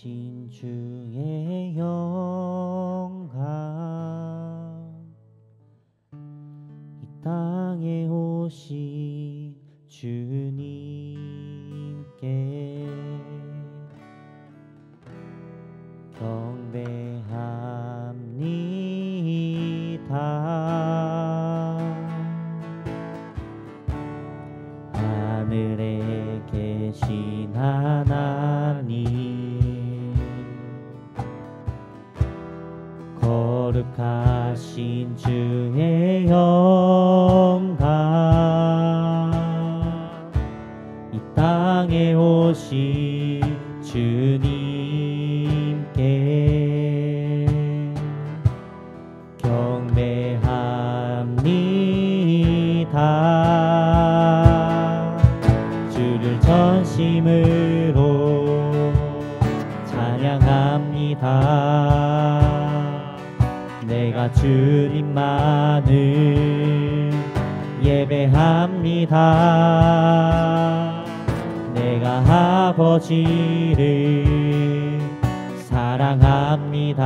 신주의 영광 이 땅에 오신 주님께 경배합니다. 하늘에 계신 하나님 거룩하신 주의 영광 이 땅에 오신 주님께 경배합니다. 주를 전심으로 찬양합니다. 내가 주님만을 예배합니다. 내가 아버지를 사랑합니다.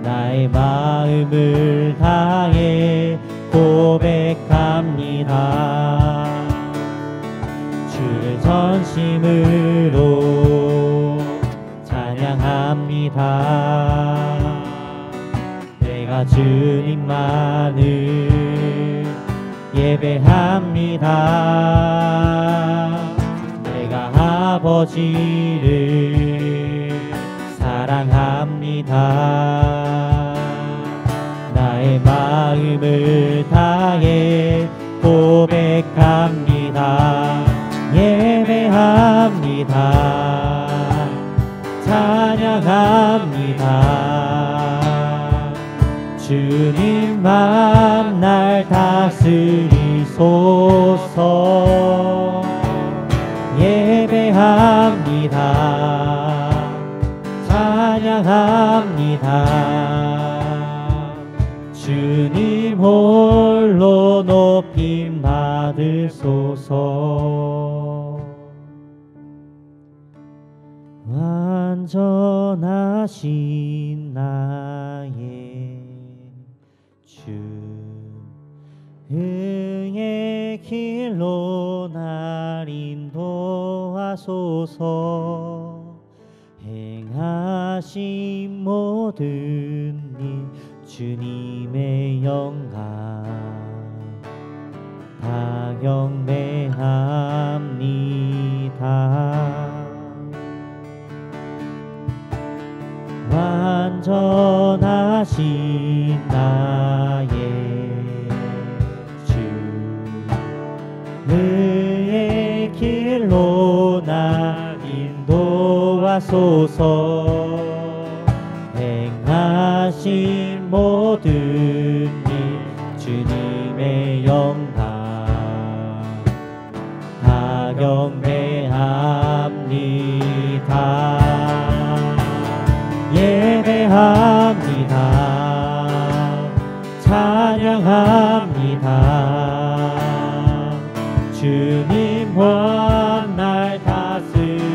나의 마음을 다해 고백합니다. 주를 전심으로 찬양합니다. 내가 주님만을 예배합니다. 내가 아버지를 사랑합니다. 나의 마음을 다해 고백합니다. 예배합니다. 찬양합니다. 주님만 날 다스리소서. 예배합니다. 찬양합니다. 주님 홀로 높임 받으소서. 완전하신 나의 주 의의 길로 날 인도하소서. 행하신 모든 일 주님의 영광 다 경배합니다. 완전하신 나의 주 의의 길로 날 인도하소서. 행하신 모든 일 주님의 영광 다 경배합니다. 예배합니다. 찬양합니다. 주님과 날 다스리소서.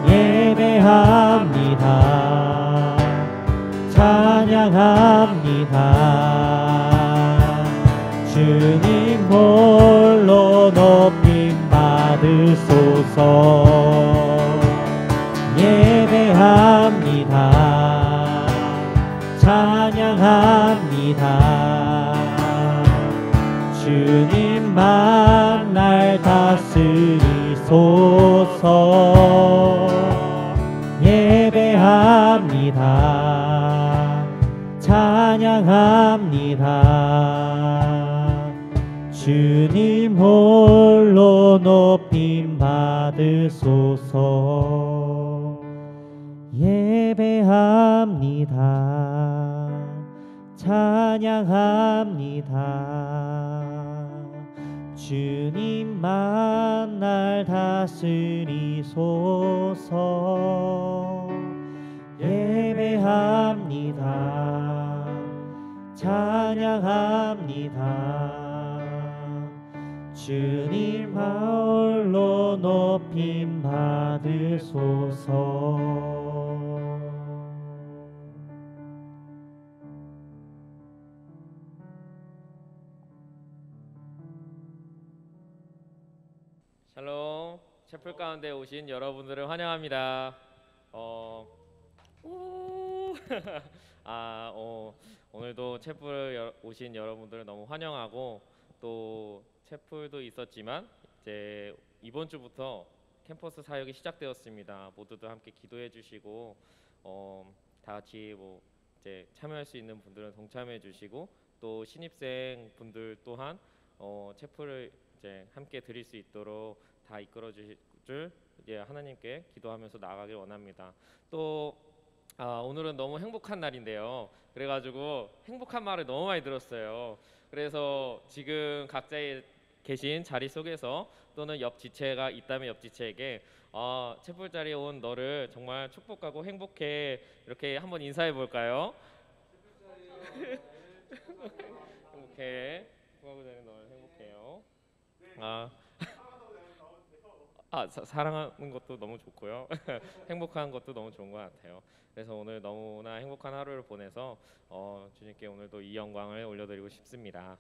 예배합니다. 찬양합니다. 주님 홀로 높임 받으소서. 예배합니다. 찬양합니다. 주님만 날 다스리소서. 예배합니다. 찬양합니다. 주님 홀로 높임 받으소서. 예배합니다. 찬양합니다. 주님만 날 다스리소서. 예배합니다. 찬양합니다. 주님 높임 받으소서. 샬롬, 채플 가운데 오신 여러분들을 환영합니다. 오늘도 채플 오신 여러분들을 너무 환영하고, 또 채플도 있었지만 이제 이번 주부터 캠퍼스 사역이 시작되었습니다. 모두들 함께 기도해 주시고, 다 같이 이제 참여할 수 있는 분들은 동참해 주시고, 또 신입생 분들 또한 채플을 이제 함께 드릴 수 있도록 다 이끌어 주실 줄 하나님께 기도하면서 나아가길 원합니다. 또 오늘은 너무 행복한 날인데요. 그래가지고 행복한 말을 너무 많이 들었어요. 그래서 지금 각자의 계신 자리 속에서 또는 옆 지체가 있다면 옆 지체에게 채플 자리에 온 너를 정말 축복하고 행복해, 이렇게 한번 인사해 볼까요? 행복해. 축복하고 되는 너를 행복해요. 사랑하는 것도 너무 좋고요. 행복한 것도 너무 좋은 것 같아요. 그래서 오늘 너무나 행복한 하루를 보내서 주님께 오늘도 이 영광을 올려드리고 싶습니다.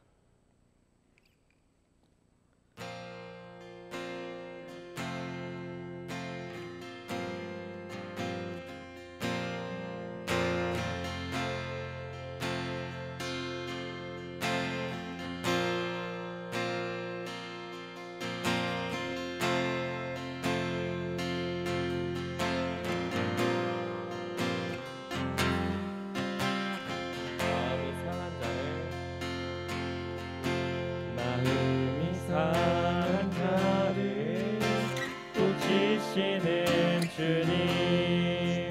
마음이 상한 자를 고치시는 주님,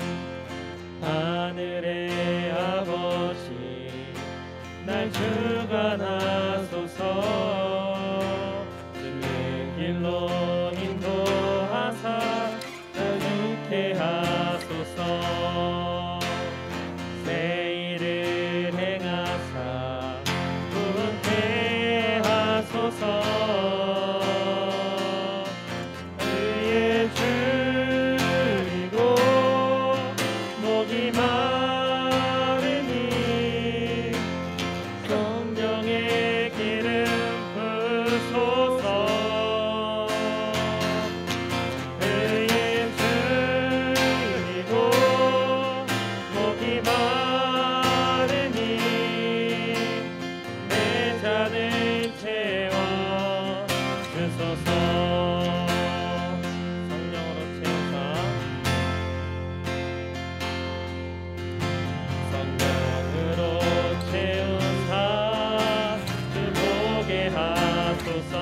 하늘의 아버지 날 주관하소서. 주의 길로 인도하사 날 죽게 하소서. 새 일을 행하사 의에 줄이고 목이 마르니 성령의 기름 부으소서. 의에 줄이고 목이 마르니 내 잔을 채워 주소서. 성령으로 채우사 성령으로 채우사 그 보게 하소서.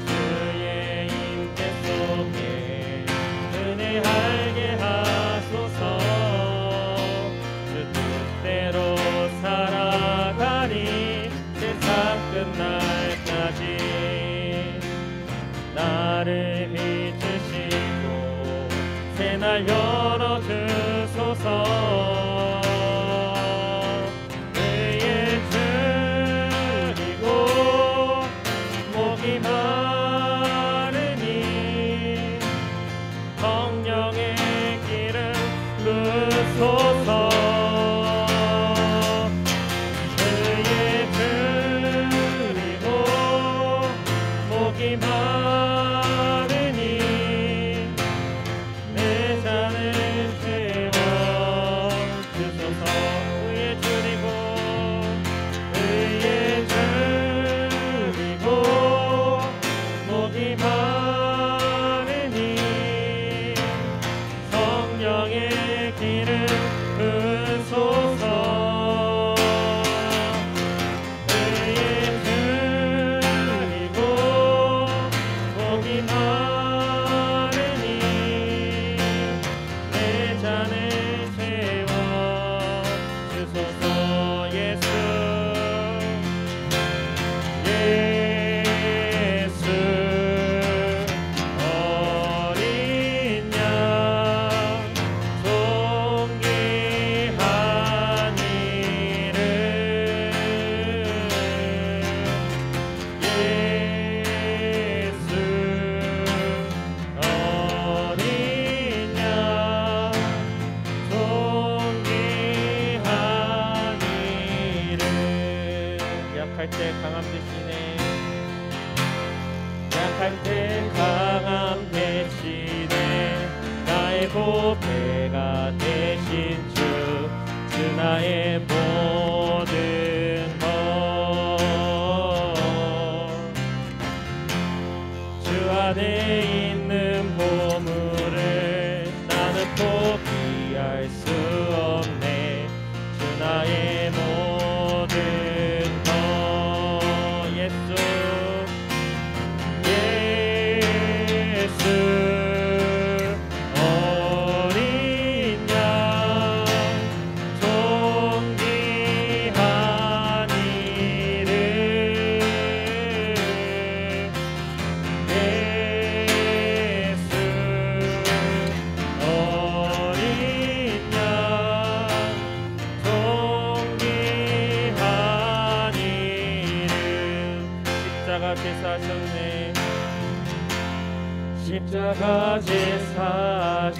주의 임재 속에 은혜 알게 하소서. 주 뜻대로 살아가니 세상 끝날까지 나를 비추시고 새날 열어주소서. 의에 줄이고 목이 마르니 성령의 기름 부으소서. 목이 마르니 내 잔을 채워 주소서. 의에 줄이고 목이 마르니 성령의 기름 부으소서. 목이 갈대 강함 대신에 나의 보배가 되신 주 나의 모든 것 주 안에 있는 보물을 나는 포기할 수 없네 주 나의 모든 것 예수 어린 양 존귀한 이름 예수 어린 양 존귀한 이름 십자가 제사하셨네 십자가 제사하셨네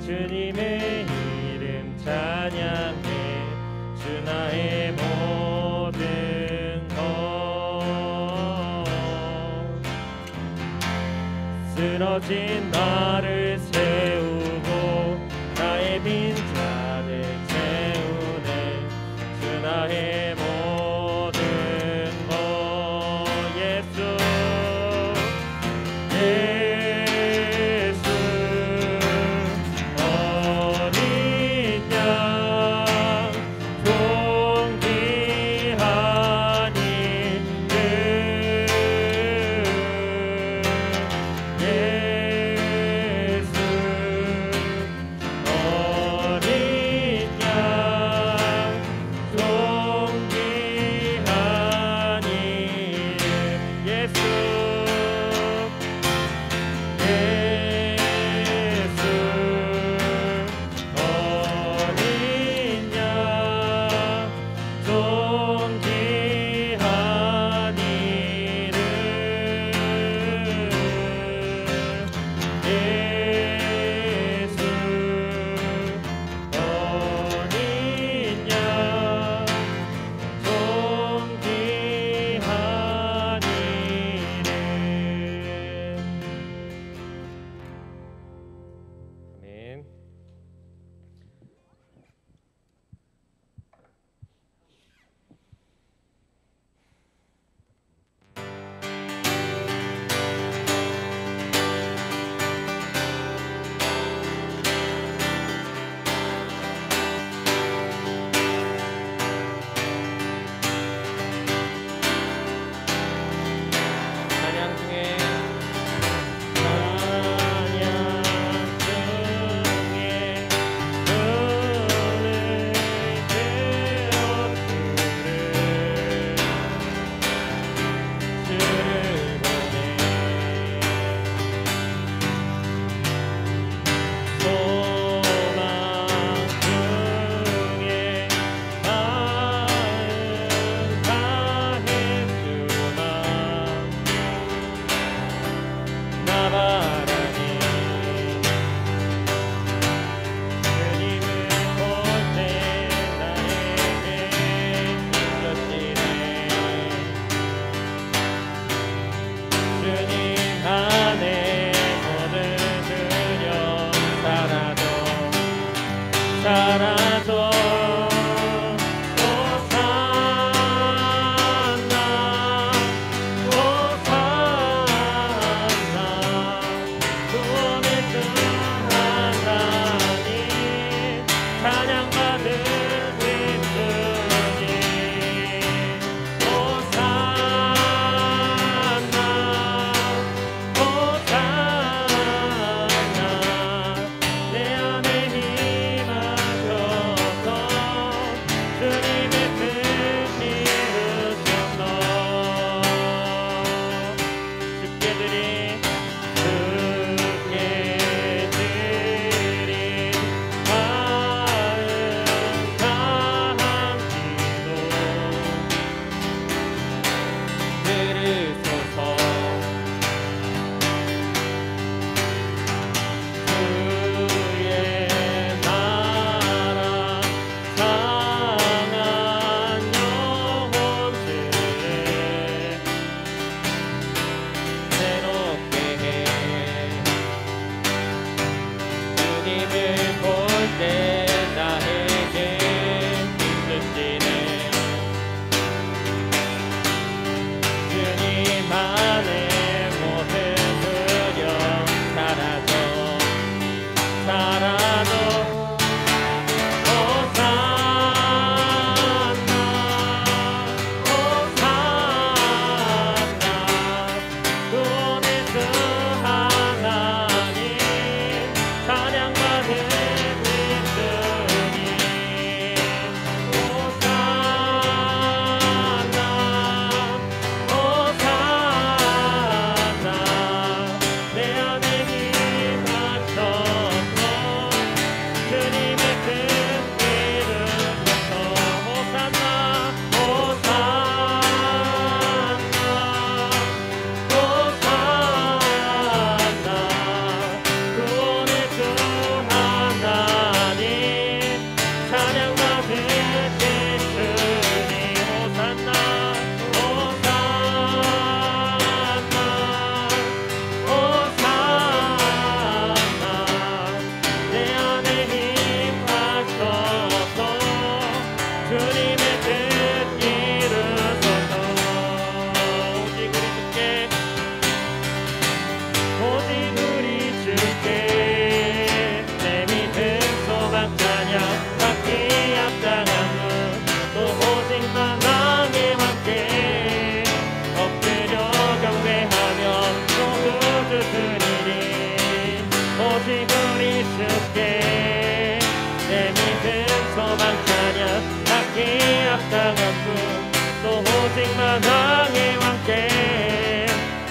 주님의 이름 찬양해 주 나의 모든 것 쓰러진 나를 세우고 나의 빈자를 채우네 주 나의 모든 것 예수 예수 어린 양 존귀한 이름 예수 어린 양 존귀한 이름 예수 예수 어린 양 존귀한 이름 예수 어린 양 존귀한 이름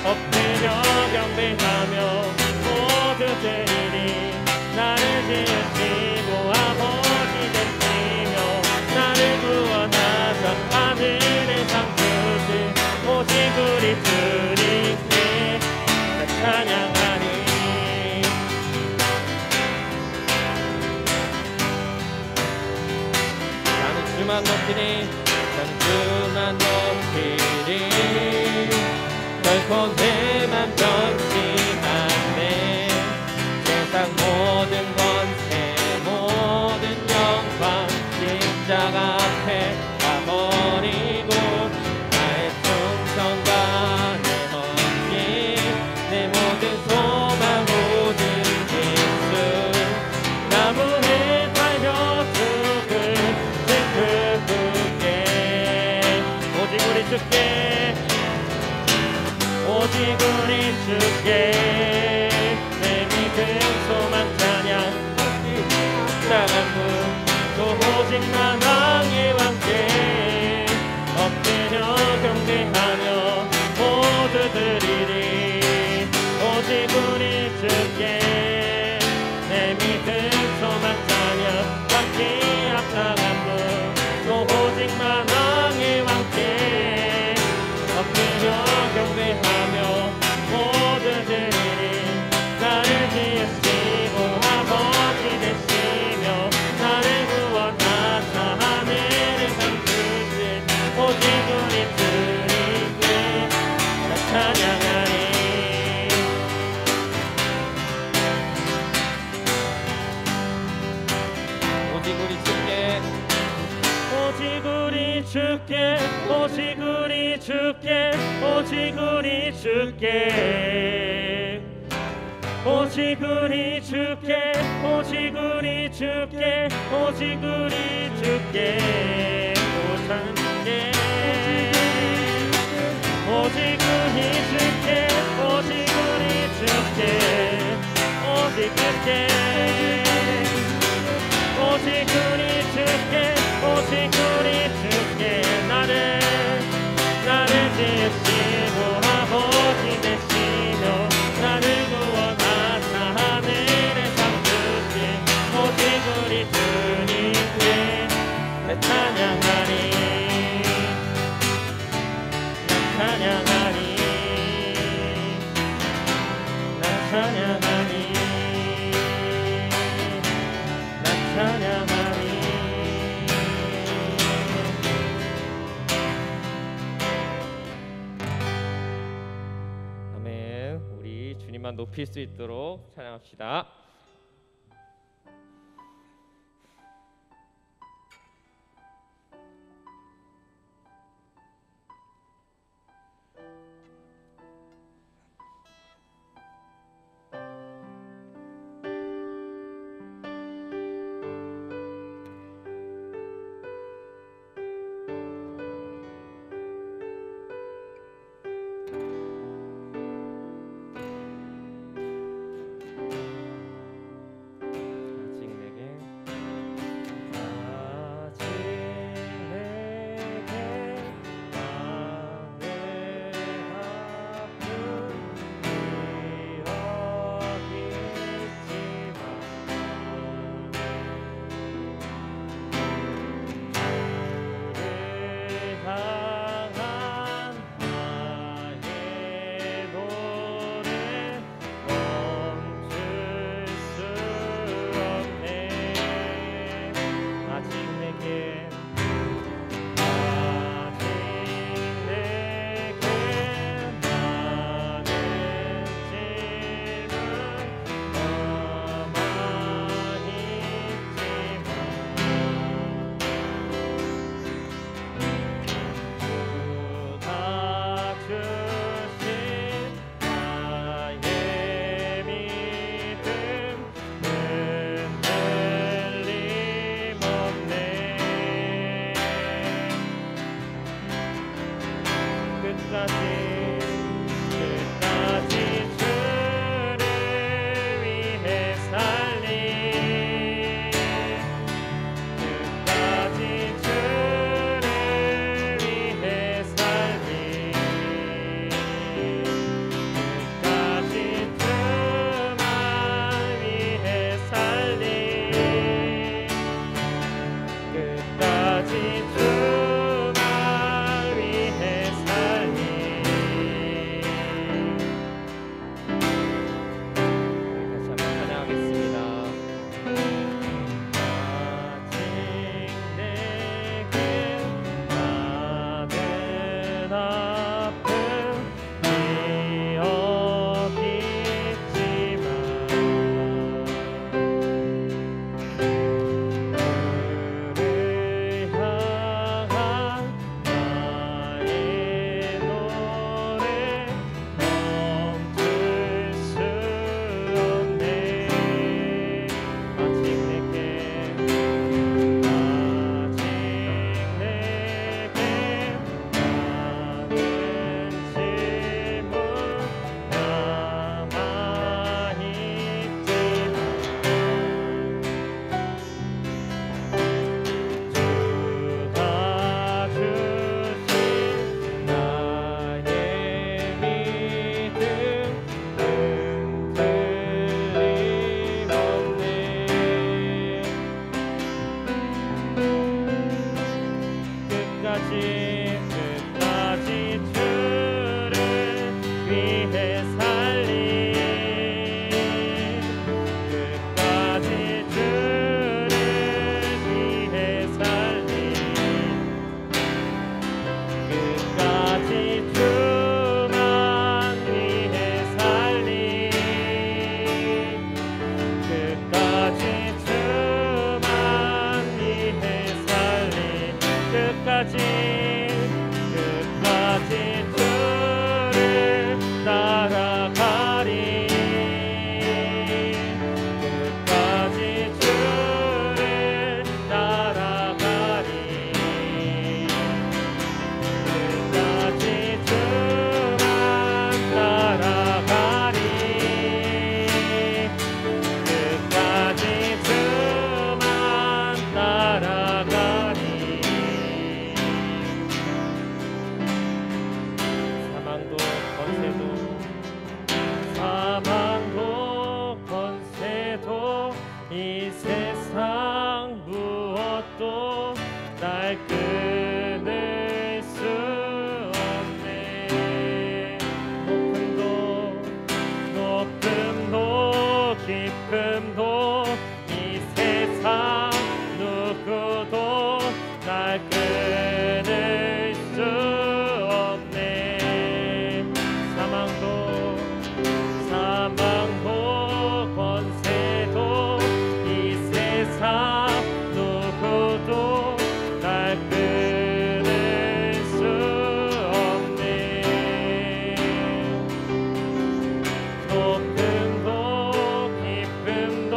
엎드려 경배하며 모두 드리리. 나를 지으시고 아버지 되시며 나를 구원하사 하늘에 삼으신 오직 우리 주님께 찬양하리. 나는 주만 높이리. 나는 주만 높이리. 결코 내 맘 변치 않네. 세상 모든 권세 모든 영광 십자가 앞에 다 버리고 나의 충성과 내 헌신 내 모든 소망 모든 힘쓰 나무에 달려 죽을 슬픔 굳게 오직 우리 주께 오직 우리 주께 내 믿음 소망 찬양 나가고 또 오직 만왕의 왕께 엎드려 경배하며 모두 드리리. 오직 우리 주께 내 믿음 소망 찬양 함께 앞서가고 또 오직 만왕의 왕께 엎드려 경배하며 모두 드리리. 나를 지으시고 아버지 되시며 나를 구원하사 하늘을 삼으신 오직 우리 주님께 나 찬양하리. 오직 우리 주께 오직 우리 주께 오직 우리 주께 오직 우리 주께 오직 우리 주께 오직 우리 주께 오직 우리 주께 오산께 오직 우리 주께 오직 우리 주께 오직 주께 오직 우리 주께 오직 우리 주께 나를 지으시고 아버지 되시며 나를 구원하사 하늘에 삼으신 오직 우리 주님께 내 찬양하리. 나 찬양하리. 나 찬양하리. 나 찬양하리. 아멘. 우리 주님만 높일 수 있도록 찬양합시다. 위해 살리 끝까지 주를 위해 살리 끝까지 주만 위해 살리 끝까지 주만 위해 살리 끝까지 주를 따라가리 끝까지 주를 따라가리 끝까지 주만 따라가리 끝까지 주만 따라가리 사망도 권세도 이 세상 무엇도 날 끊을 수 없네 높음도 깊음도 이 세상 누구도 날 끊을 수 없네 사망도 권세도 이 세상 누구도 날 끊을 수 없네 높음도 깊음도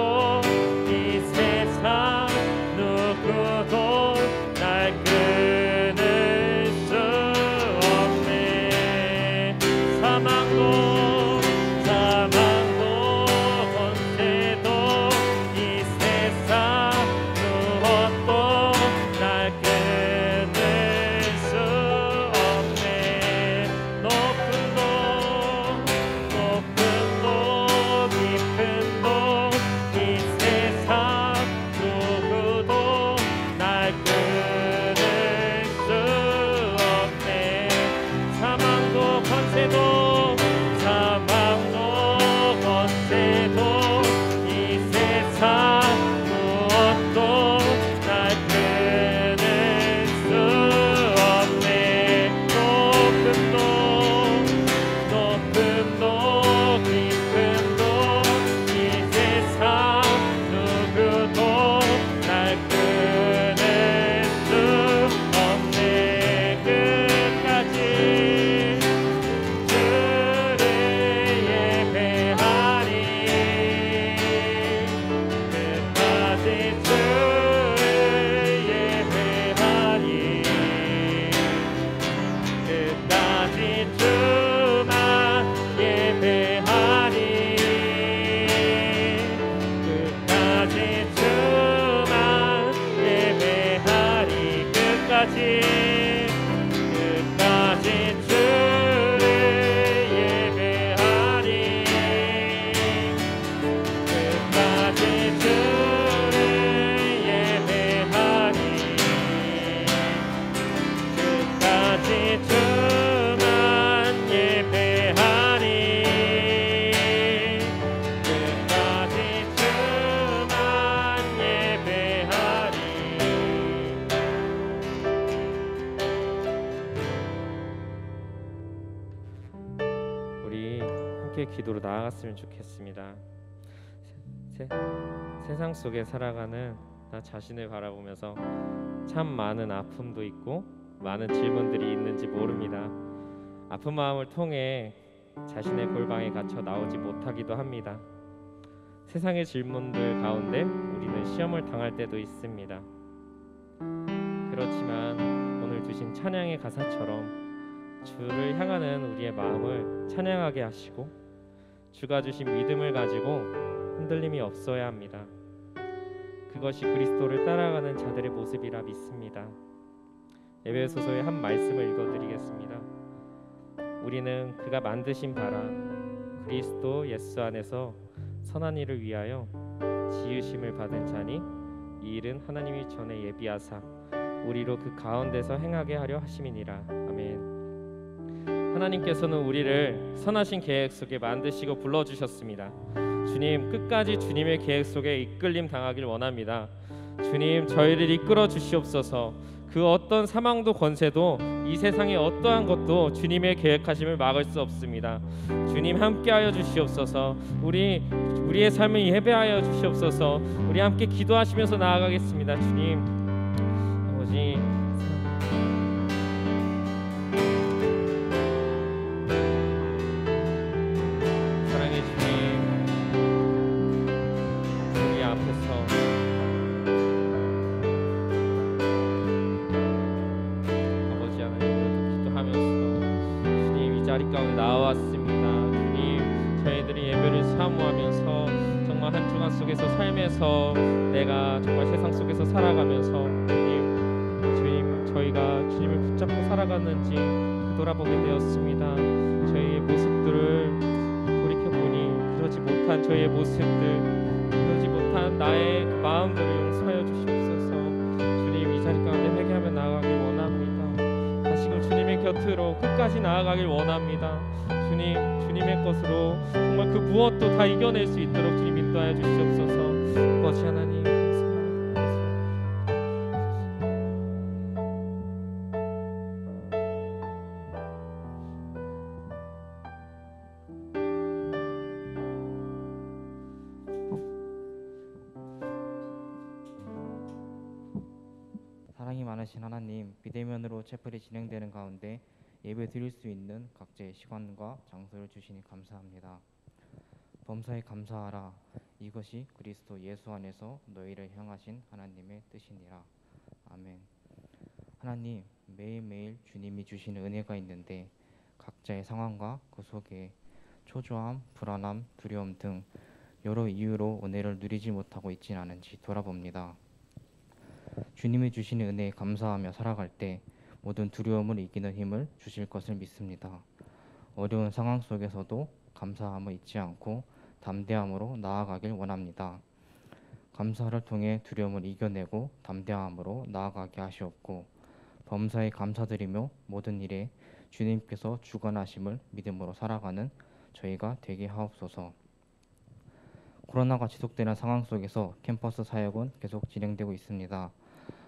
이 세상 누구도 날 끊을 수 없네 사망도 권세도 이 세상 무엇도 날 끊을 수 없네 높음도 깊음도 이 세상 누구도 날 끊을 수 없네 사망도 권세도 이 세상 무엇도 날 끊을 수 없네 높음도 깊음도 이 세상 누구도 날 끊을 수 없네 끝까지 주를 예배하리 끝까지 주를 예배하리 끝까지 주만 예배하리 끝까지 주만 예배하리 끝까지 주를 예배하리 끝까지 주를 예배하리 끝까지 주만 예배하리 끝까지 주만 예배하리 우리 함께 기도로 나아갔으면 좋겠습니다. 세상 속에 살아가는 나 자신을 바라보면서 참 많은 아픔도 있고 많은 질문들이 있는지 모릅니다. 아픈 마음을 통해 자신의 골방에 갇혀 나오지 못하기도 합니다. 세상의 질문들 가운데 우리는 시험을 당할 때도 있습니다. 그렇지만 오늘 주신 찬양의 가사처럼 주를 향하는 우리의 마음을 찬양하게 하시고 주가 주신 믿음을 가지고 흔들림이 없어야 합니다. 그것이 그리스도를 따라가는 자들의 모습이라 믿습니다. 에베소서의 한 말씀을 읽어드리겠습니다. 우리는 그가 만드신 바라 그리스도 예수 안에서 선한 일을 위하여 지으심을 받은 자니 이 일은 하나님이 전에 예비하사 우리로 그 가운데서 행하게 하려 하심이니라. 아멘. 하나님께서는 우리를 선하신 계획 속에 만드시고 불러주셨습니다. 주님, 끝까지 주님의 계획 속에 이끌림 당하길 원합니다. 주님, 저희를 이끌어 주시옵소서. 그 어떤 사망도 권세도 이 세상의 어떠한 것도 주님의 계획하심을 막을 수 없습니다. 주님, 함께하여 주시옵소서. 우리의 삶을 예배하여 주시옵소서. 우리 함께 기도하시면서 나아가겠습니다. 주님, 아버지, 사랑의 주님, 우리 앞에서 아버지 하나님을 기도하면서 주님, 이 자리 가운데 나왔습니다. 주님, 저희들이 예배를 사모하면서 정말 한 주간 속에서 삶에서 내가 정말 세상 속에서 살아가면서 주님, 저희가 주님을 붙잡고 살아갔는지 돌아보게 되었습니다. 저희의 모습들을 돌이켜보니 그러지 못한 저희의 모습들, 그러지 못한 나의 그 마음들을 용서하여 주시옵소서. 주님, 이 자리 가운데 회개하며 나아가길 원합니다. 다시금 주님의 곁으로 끝까지 나아가길 원합니다. 주님, 주님의 것으로 정말 그 무엇도 다 이겨낼 수 있도록 주님 인도하여 주시옵소서. 아버지 하나님, 사랑이 많으신 하나님, 비대면으로 채플이 진행되는 가운데 예배 드릴 수 있는 각자의 시간과 장소를 주시니 감사합니다. 범사에 감사하라. 이것이 그리스도 예수 안에서 너희를 향하신 하나님의 뜻이니라. 아멘. 하나님, 매일매일 주님이 주시는 은혜가 있는데 각자의 상황과 그 속에 초조함, 불안함, 두려움 등 여러 이유로 은혜를 누리지 못하고 있진 않은지 돌아봅니다. 주님이 주시는 은혜에 감사하며 살아갈 때 모든 두려움을 이기는 힘을 주실 것을 믿습니다. 어려운 상황 속에서도 감사함을 잊지 않고 담대함으로 나아가길 원합니다. 감사를 통해 두려움을 이겨내고 담대함으로 나아가게 하시옵고, 범사에 감사드리며 모든 일에 주님께서 주관하심을 믿음으로 살아가는 저희가 되게 하옵소서. 코로나가 지속되는 상황 속에서 캠퍼스 사역은 계속 진행되고 있습니다.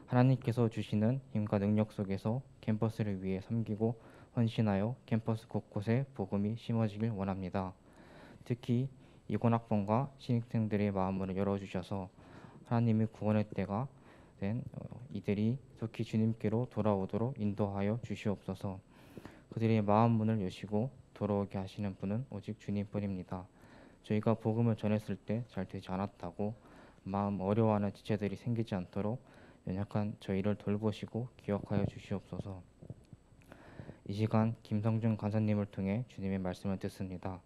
하나님께서 주시는 힘과 능력 속에서 캠퍼스를 위해 섬기고 헌신하여 캠퍼스 곳곳에 복음이 심어지길 원합니다. 특히 이관학번과 신입생들의 마음을 열어주셔서 하나님의 구원의 때가 된 이들이 속히 주님께로 돌아오도록 인도하여 주시옵소서. 그들의 마음 문을 여시고 돌아오게 하시는 분은 오직 주님뿐입니다. 저희가 복음을 전했을 때 잘 되지 않았다고 마음 어려워하는 지체들이 생기지 않도록 연약한 저희를 돌보시고 기억하여 주시옵소서. 이 시간 김성준 간사님을 통해 주님의 말씀을 듣습니다.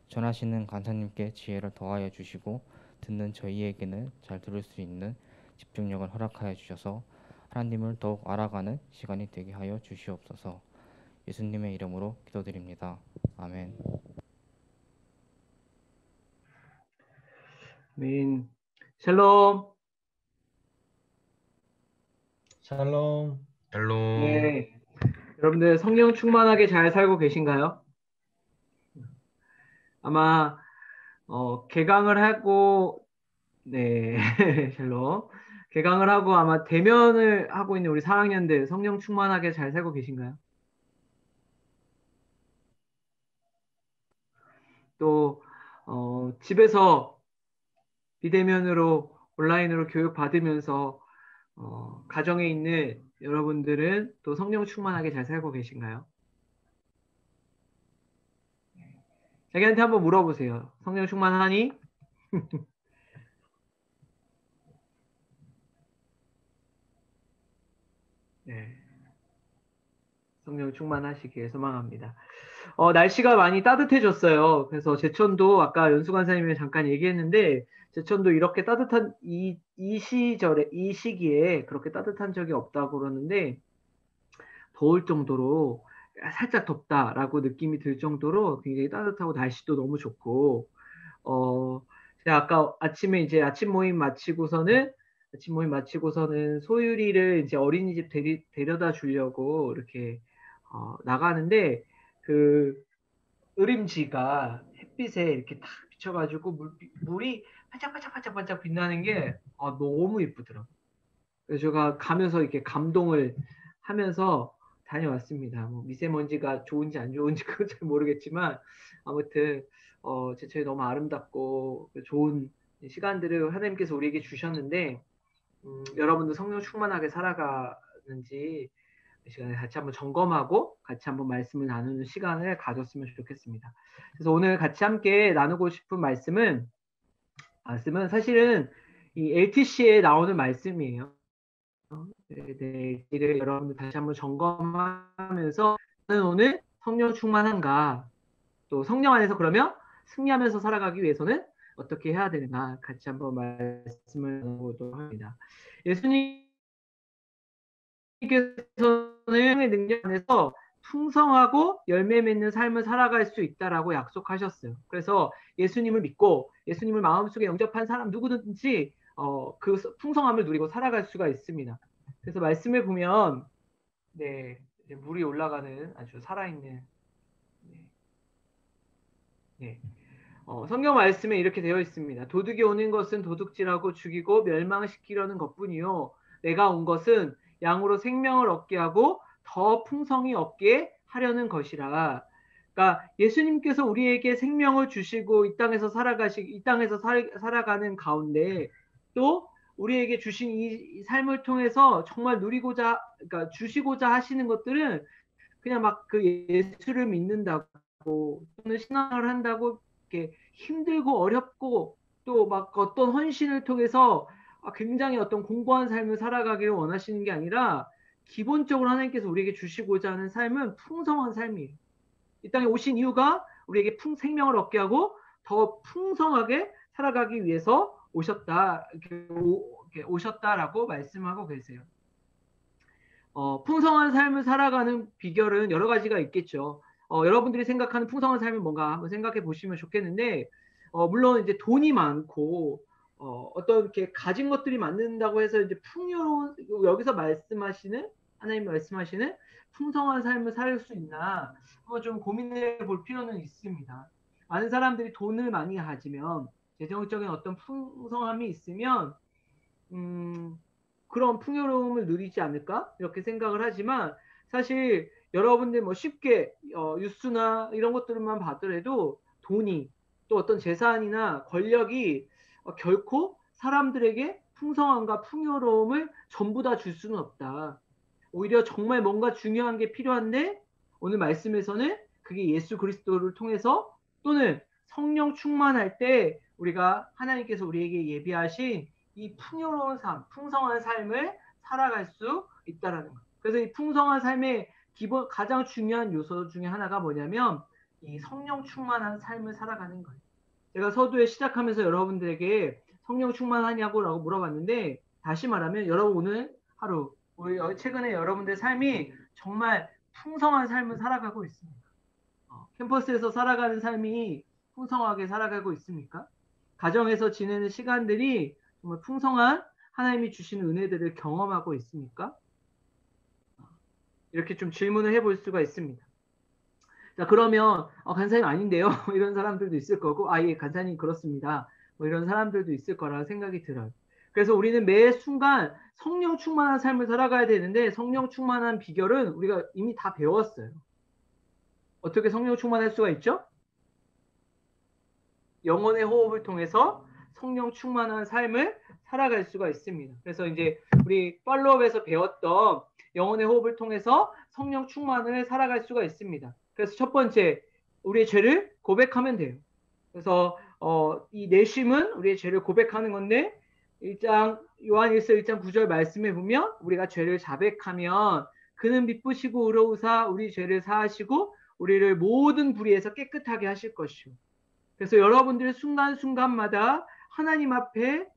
전하시는 간사님께 지혜를 더하여 주시고 듣는 저희에게는 잘 들을 수 있는 집중력을 허락하여 주셔서 하나님을 더욱 알아가는 시간이 되게 하여 주시옵소서. 예수님의 이름으로 기도드립니다. 아멘. 아멘. 샬롬. 샬롬. 샬롬. 네. 여러분들 성령 충만하게 잘 살고 계신가요? 아마 개강을 하고 네. 샬롬. 개강을 하고 아마 대면을 하고 있는 우리 4학년들 성령 충만하게 잘 살고 계신가요? 또 집에서 비대면으로 온라인으로 교육 받으면서 가정에 있는 여러분들은 또 성령 충만하게 잘 살고 계신가요? 자기한테 한번 물어보세요. 성령 충만하니? 네. 성령 충만하시길 소망합니다. 날씨가 많이 따뜻해졌어요. 그래서 제천도 아까 연수 간사님이 잠깐 얘기했는데 제천도 이렇게 따뜻한 이 시기에 그렇게 따뜻한 적이 없다고 그러는데 더울 정도로 살짝 덥다라고 느낌이 들 정도로 굉장히 따뜻하고 날씨도 너무 좋고 제가 아까 아침에 이제 아침 모임 마치고서는 소율이를 이제 어린이집 데려다 주려고 이렇게 나가는데 그 으림지가 햇빛에 이렇게 탁 비춰가지고 물이 반짝반짝반짝반짝 빛나는 게 너무 예쁘더라고요. 그래서 제가 가면서 이렇게 감동을 하면서 다녀왔습니다. 뭐 미세먼지가 좋은지 안 좋은지 그건 잘 모르겠지만 아무튼 제철이 너무 아름답고 좋은 시간들을 하나님께서 우리에게 주셨는데 여러분도 성령 충만하게 살아가는지 이 시간에 같이 한번 점검하고 같이 한번 말씀을 나누는 시간을 가졌으면 좋겠습니다. 그래서 오늘 같이 함께 나누고 싶은 말씀은 사실은 이 LTC에 나오는 말씀이에요. 네, 이를 여러분들 다시 한번 점검하면서 나는 오늘 성령 충만한가, 또 성령 안에서 그러면 승리하면서 살아가기 위해서는 어떻게 해야 되는가 같이 한번 말씀을 나누도록 합니다. 예수님께서는 성령의 능력 안에서 풍성하고 열매 맺는 삶을 살아갈 수 있다라고 약속하셨어요. 그래서 예수님을 믿고 예수님을 마음속에 영접한 사람 누구든지 그 풍성함을 누리고 살아갈 수가 있습니다. 그래서 말씀을 보면 네, 이제 물이 올라가는 아주 살아있는 성경 말씀에 이렇게 되어 있습니다. 도둑이 오는 것은 도둑질하고 죽이고 멸망시키려는 것뿐이요 내가 온 것은 양으로 생명을 얻게 하고 더 풍성히 얻게 하려는 것이라. 그러니까 예수님께서 우리에게 생명을 주시고 이 땅에서 살아가는 가운데 또 우리에게 주신 이 삶을 통해서 정말 누리고자, 그러니까 주시고자 하시는 것들은 그냥 막 그 예수를 믿는다고 또는 신앙을 한다고 이렇게 힘들고 어렵고 또 막 어떤 헌신을 통해서 굉장히 어떤 공고한 삶을 살아가기를 원하시는 게 아니라 기본적으로 하나님께서 우리에게 주시고자 하는 삶은 풍성한 삶이에요. 이 땅에 오신 이유가 우리에게 생명을 얻게 하고 더 풍성하게 살아가기 위해서 오셨다라고 말씀하고 계세요. 풍성한 삶을 살아가는 비결은 여러 가지가 있겠죠. 여러분들이 생각하는 풍성한 삶은 뭔가 한번 생각해 보시면 좋겠는데, 물론 이제 돈이 많고, 어떤 이렇게 가진 것들이 많는다고 해서 이제 풍요로운, 여기서 하나님 말씀하시는 풍성한 삶을 살 수 있나, 한번 좀 고민해 볼 필요는 있습니다. 많은 사람들이 돈을 많이 가지면, 재정적인 어떤 풍성함이 있으면, 그런 풍요로움을 누리지 않을까? 이렇게 생각을 하지만, 사실 여러분들 뭐 쉽게 뉴스나 이런 것들만 봐더라도 돈이 또 어떤 재산이나 권력이 결코 사람들에게 풍성함과 풍요로움을 전부 다 줄 수는 없다. 오히려 정말 뭔가 중요한 게 필요한데 오늘 말씀에서는 그게 예수 그리스도를 통해서 또는 성령 충만할 때 우리가 하나님께서 우리에게 예비하신 이 풍요로운 삶, 풍성한 삶을 살아갈 수 있다라는 것. 그래서 이 풍성한 삶의 가장 중요한 요소 중에 하나가 뭐냐면 이 성령 충만한 삶을 살아가는 거예요. 제가 서두에 시작하면서 여러분들에게 성령 충만하냐고 라고 물어봤는데 다시 말하면 여러분 오늘 하루 최근에 여러분들의 삶이 정말 풍성한 삶을 살아가고 있습니다. 캠퍼스에서 살아가는 삶이 풍성하게 살아가고 있습니까? 가정에서 지내는 시간들이 정말 풍성한 하나님이 주시는 은혜들을 경험하고 있습니까? 이렇게 좀 질문을 해볼 수가 있습니다. 자, 그러면 간사님 아닌데요? 이런 사람들도 있을 거고 예, 간사님 그렇습니다. 뭐 이런 사람들도 있을 거라 생각이 들어요. 그래서 우리는 매 순간 성령 충만한 삶을 살아가야 되는데 성령 충만한 비결은 우리가 이미 다 배웠어요. 어떻게 성령 충만할 수가 있죠? 영혼의 호흡을 통해서 성령 충만한 삶을 살아갈 수가 있습니다. 그래서 이제 우리 팔로업에서 배웠던 영혼의 호흡을 통해서 성령 충만을 살아갈 수가 있습니다. 그래서 첫 번째, 우리의 죄를 고백하면 돼요. 그래서 이 내심은 우리의 죄를 고백하는 건데 요한일서 1장 9절 말씀에 보면 우리가 죄를 자백하면 그는 미쁘시고 의로우사 우리 죄를 사하시고 우리를 모든 불의에서 깨끗하게 하실 것이요. 그래서 여러분들의 순간순간마다 하나님 앞에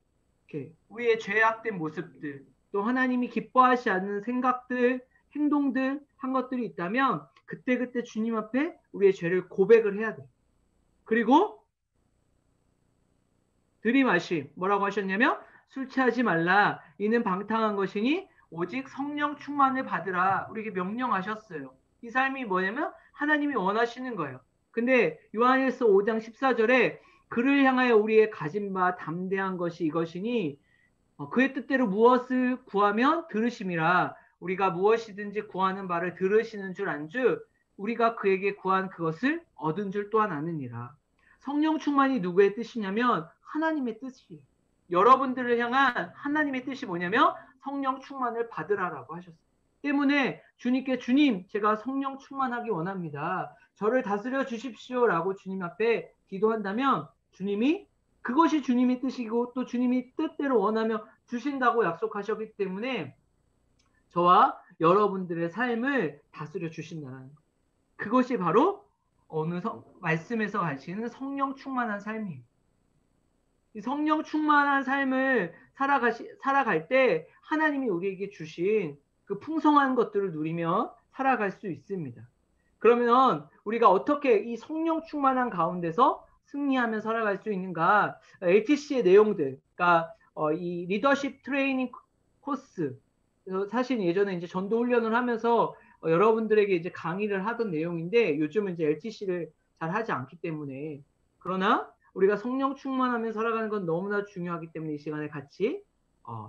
이렇게 우리의 죄악된 모습들 또 하나님이 기뻐하지 않는 생각들, 행동들 한 것들이 있다면 그때그때 주님 앞에 우리의 죄를 고백을 해야 돼요. 그리고 들이마심 뭐라고 하셨냐면 술 취하지 말라 이는 방탕한 것이니 오직 성령 충만을 받으라 우리에게 명령하셨어요. 이 삶이 뭐냐면 하나님이 원하시는 거예요. 근데 요한일서 5장 14절에 그를 향하여 우리의 가진 바 담대한 것이 이것이니 그의 뜻대로 무엇을 구하면 들으심이라. 우리가 무엇이든지 구하는 바를 들으시는 줄 안즉 우리가 그에게 구한 그것을 얻은 줄 또한 아느니라. 성령 충만이 누구의 뜻이냐면 하나님의 뜻이에요. 여러분들을 향한 하나님의 뜻이 뭐냐면 성령 충만을 받으라라고 하셨어요. 때문에 주님께 주님 제가 성령 충만하기 원합니다. 저를 다스려 주십시오라고 주님 앞에 기도한다면 주님이 그것이 주님의 뜻이고 또 주님이 뜻대로 원하며 주신다고 약속하셨기 때문에 저와 여러분들의 삶을 다스려 주신다는 것. 그것이 바로 어느 말씀에서 가르치는 성령 충만한 삶이에요. 이 성령 충만한 삶을 살아갈 때 하나님이 우리에게 주신 그 풍성한 것들을 누리며 살아갈 수 있습니다. 그러면 우리가 어떻게 이 성령 충만한 가운데서 승리하며 살아갈 수 있는가? LTC의 내용들, 그러니까 이 리더십 트레이닝 코스, 사실 예전에 이제 전도 훈련을 하면서 여러분들에게 이제 강의를 하던 내용인데 요즘은 이제 LTC를 잘 하지 않기 때문에 그러나 우리가 성령 충만하며 살아가는 건 너무나 중요하기 때문에 이 시간에 같이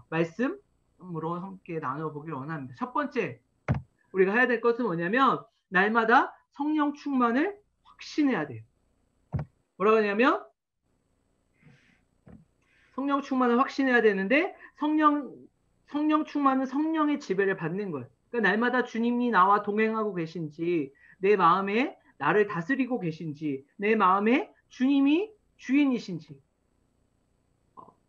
말씀으로 함께 나눠보길 원합니다. 첫 번째 우리가 해야 될 것은 뭐냐면 날마다 성령 충만을 확신해야 돼요. 뭐라고 하냐면 성령 충만을 확신해야 되는데 성령 충만은 성령의 지배를 받는 거예요. 그러니까 날마다 주님이 나와 동행하고 계신지 내 마음에 나를 다스리고 계신지 내 마음에 주님이 주인이신지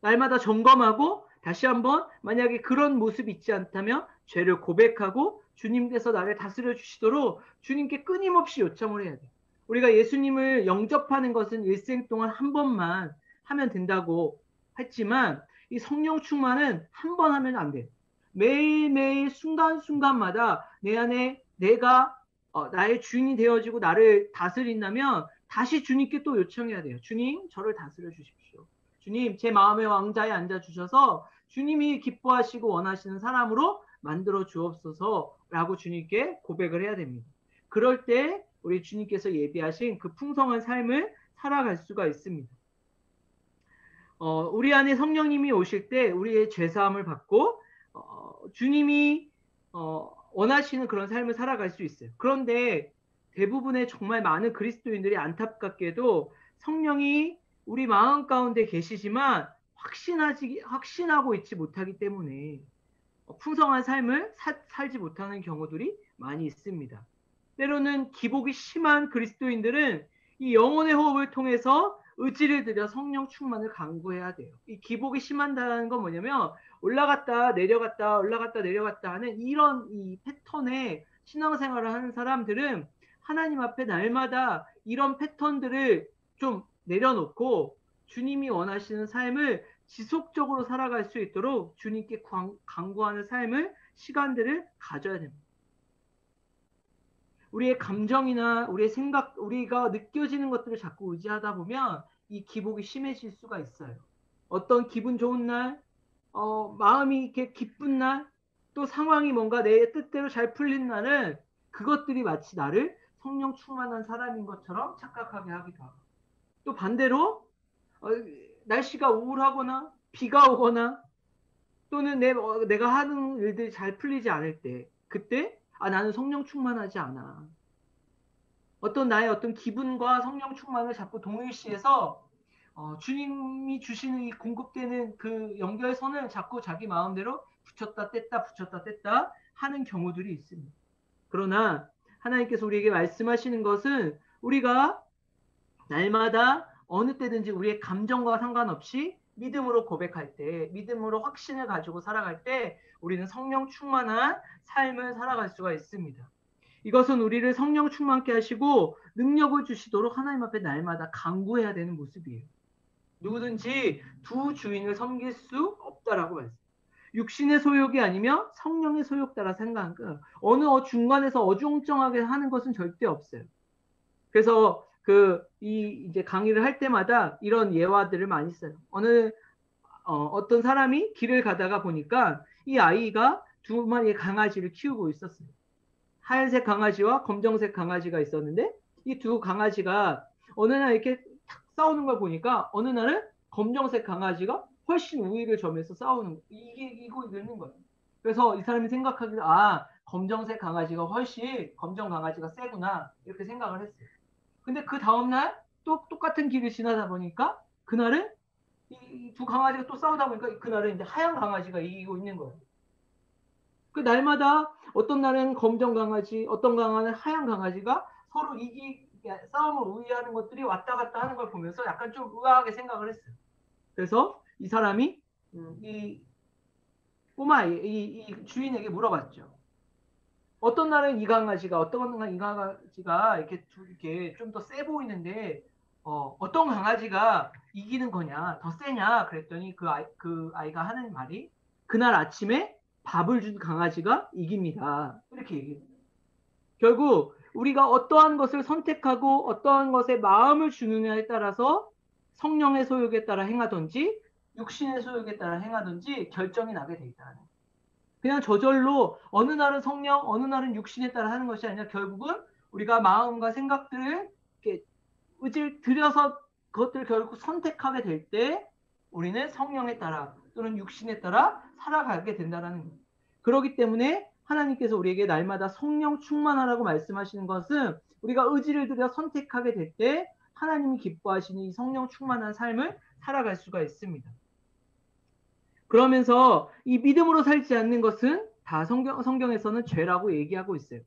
날마다 점검하고 다시 한번 만약에 그런 모습이 있지 않다면 죄를 고백하고 주님께서 나를 다스려 주시도록 주님께 끊임없이 요청을 해야 돼요. 우리가 예수님을 영접하는 것은 일생 동안 한 번만 하면 된다고 했지만 이 성령 충만은 한 번 하면 안 돼요. 매일매일 순간순간마다 내 안에 내가 나의 주인이 되어지고 나를 다스린다면 다시 주님께 또 요청해야 돼요. 주님 저를 다스려 주십시오. 주님 제 마음의 왕자에 앉아주셔서 주님이 기뻐하시고 원하시는 사람으로 만들어 주옵소서라고 주님께 고백을 해야 됩니다. 그럴 때 우리 주님께서 예비하신 그 풍성한 삶을 살아갈 수가 있습니다. 우리 안에 성령님이 오실 때 우리의 죄사함을 받고 주님이 원하시는 그런 삶을 살아갈 수 있어요. 그런데 대부분의 정말 많은 그리스도인들이 안타깝게도 성령이 우리 마음 가운데 계시지만 확신하고 있지 못하기 때문에 풍성한 삶을 살지 못하는 경우들이 많이 있습니다. 때로는 기복이 심한 그리스도인들은 이 영혼의 호흡을 통해서 의지를 들여 성령 충만을 강구해야 돼요. 이 기복이 심한다는 건 뭐냐면 올라갔다 내려갔다 올라갔다 내려갔다 하는 이런 이 패턴의 신앙생활을 하는 사람들은 하나님 앞에 날마다 이런 패턴들을 좀 내려놓고 주님이 원하시는 삶을 지속적으로 살아갈 수 있도록 주님께 간구하는 삶을 시간들을 가져야 됩니다. 우리의 감정이나 우리의 생각, 우리가 느껴지는 것들을 자꾸 의지하다 보면 이 기복이 심해질 수가 있어요. 어떤 기분 좋은 날, 마음이 이렇게 기쁜 날, 또 상황이 뭔가 내 뜻대로 잘 풀린 날은 그것들이 마치 나를 성령 충만한 사람인 것처럼 착각하게 하기도 하고, 또 반대로 날씨가 우울하거나 비가 오거나 또는 내가 하는 일들이 잘 풀리지 않을 때 그때 나는 성령 충만하지 않아. 어떤 나의 어떤 기분과 성령 충만을 자꾸 동일시해서 주님이 주시는 이 공급되는 그 연결선을 자꾸 자기 마음대로 붙였다 뗐다 하는 경우들이 있습니다. 그러나 하나님께서 우리에게 말씀하시는 것은 우리가 날마다 어느 때든지 우리의 감정과 상관없이 믿음으로 고백할 때, 믿음으로 확신을 가지고 살아갈 때 우리는 성령 충만한 삶을 살아갈 수가 있습니다. 이것은 우리를 성령 충만케 하시고 능력을 주시도록 하나님 앞에 날마다 간구해야 되는 모습이에요. 누구든지 두 주인을 섬길 수 없다라고 말씀. 육신의 소욕이 아니며 성령의 소욕 따라 생각한 거. 어느 중간에서 어중쩡하게 하는 것은 절대 없어요. 그래서 이제 강의를 할 때마다 이런 예화들을 많이 써요. 어떤 사람이 길을 가다가 보니까 이 아이가 두 마리의 강아지를 키우고 있었어요. 하얀색 강아지와 검정색 강아지가 있었는데 이 두 강아지가 어느 날 이렇게 탁 싸우는 걸 보니까 어느 날은 검정색 강아지가 훨씬 우위를 점해서 싸우는 거. 이거 있는 거예요. 그래서 이 사람이 생각하기를 검정색 강아지가 훨씬 검정 강아지가 세구나 이렇게 생각을 했어요. 근데 그 다음날 또 똑같은 길을 지나다 보니까 그날은 이 두 강아지가 또 싸우다 보니까 그날은 이제 하얀 강아지가 이기고 있는 거예요. 그 날마다 어떤 날은 검정 강아지, 어떤 강아지는 하얀 강아지가 서로 싸움을 우위하는 것들이 왔다 갔다 하는 걸 보면서 약간 좀 의아하게 생각을 했어요. 그래서 이 사람이 이 이 주인에게 물어봤죠. 어떤 날은 이 강아지가, 어떤 날은 이 강아지가 이렇게 좀 더 세 보이는데 어떤 강아지가 이기는 거냐, 더 세냐 그랬더니 그 아이가 하는 말이 그날 아침에 밥을 준 강아지가 이깁니다. 이렇게 얘기해요. 결국 우리가 어떠한 것을 선택하고 어떠한 것에 마음을 주느냐에 따라서 성령의 소욕에 따라 행하든지 육신의 소욕에 따라 행하든지 결정이 나게 돼 있다는 거예요. 그냥 저절로 어느 날은 성령, 어느 날은 육신에 따라 하는 것이 아니라 결국은 우리가 마음과 생각들을 이렇게 의지를 들여서 그것들을 결국 선택하게 될 때 우리는 성령에 따라 또는 육신에 따라 살아가게 된다는 거예요. 그렇기 때문에 하나님께서 우리에게 날마다 성령 충만하라고 말씀하시는 것은 우리가 의지를 들여 선택하게 될 때 하나님이 기뻐하시는 이 성령 충만한 삶을 살아갈 수가 있습니다. 그러면서 이 믿음으로 살지 않는 것은 다 성경에서는 죄라고 얘기하고 있어요.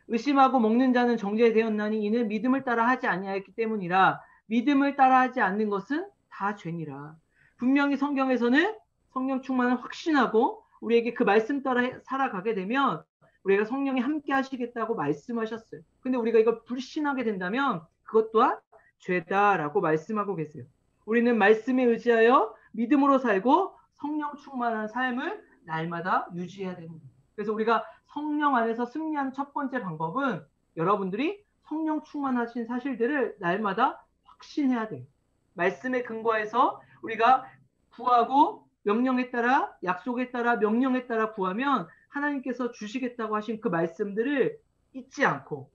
의심하고 먹는 자는 정죄되었나니 이는 믿음을 따라 하지 아니하였기 때문이라. 믿음을 따라 하지 않는 것은 다 죄니라. 분명히 성경에서는 성령 충만을 확신하고 우리에게 그 말씀 따라 살아가게 되면 우리가 성령이 함께 하시겠다고 말씀하셨어요. 근데 우리가 이걸 불신하게 된다면 그것 또한 죄다라고 말씀하고 계세요. 우리는 말씀에 의지하여 믿음으로 살고 성령 충만한 삶을 날마다 유지해야 됩니다. 그래서 우리가 성령 안에서 승리하는 첫 번째 방법은 여러분들이 성령 충만하신 사실들을 날마다 확신해야 돼요. 말씀에 근거해서 우리가 구하고 명령에 따라, 약속에 따라, 명령에 따라 구하면 하나님께서 주시겠다고 하신 그 말씀들을 잊지 않고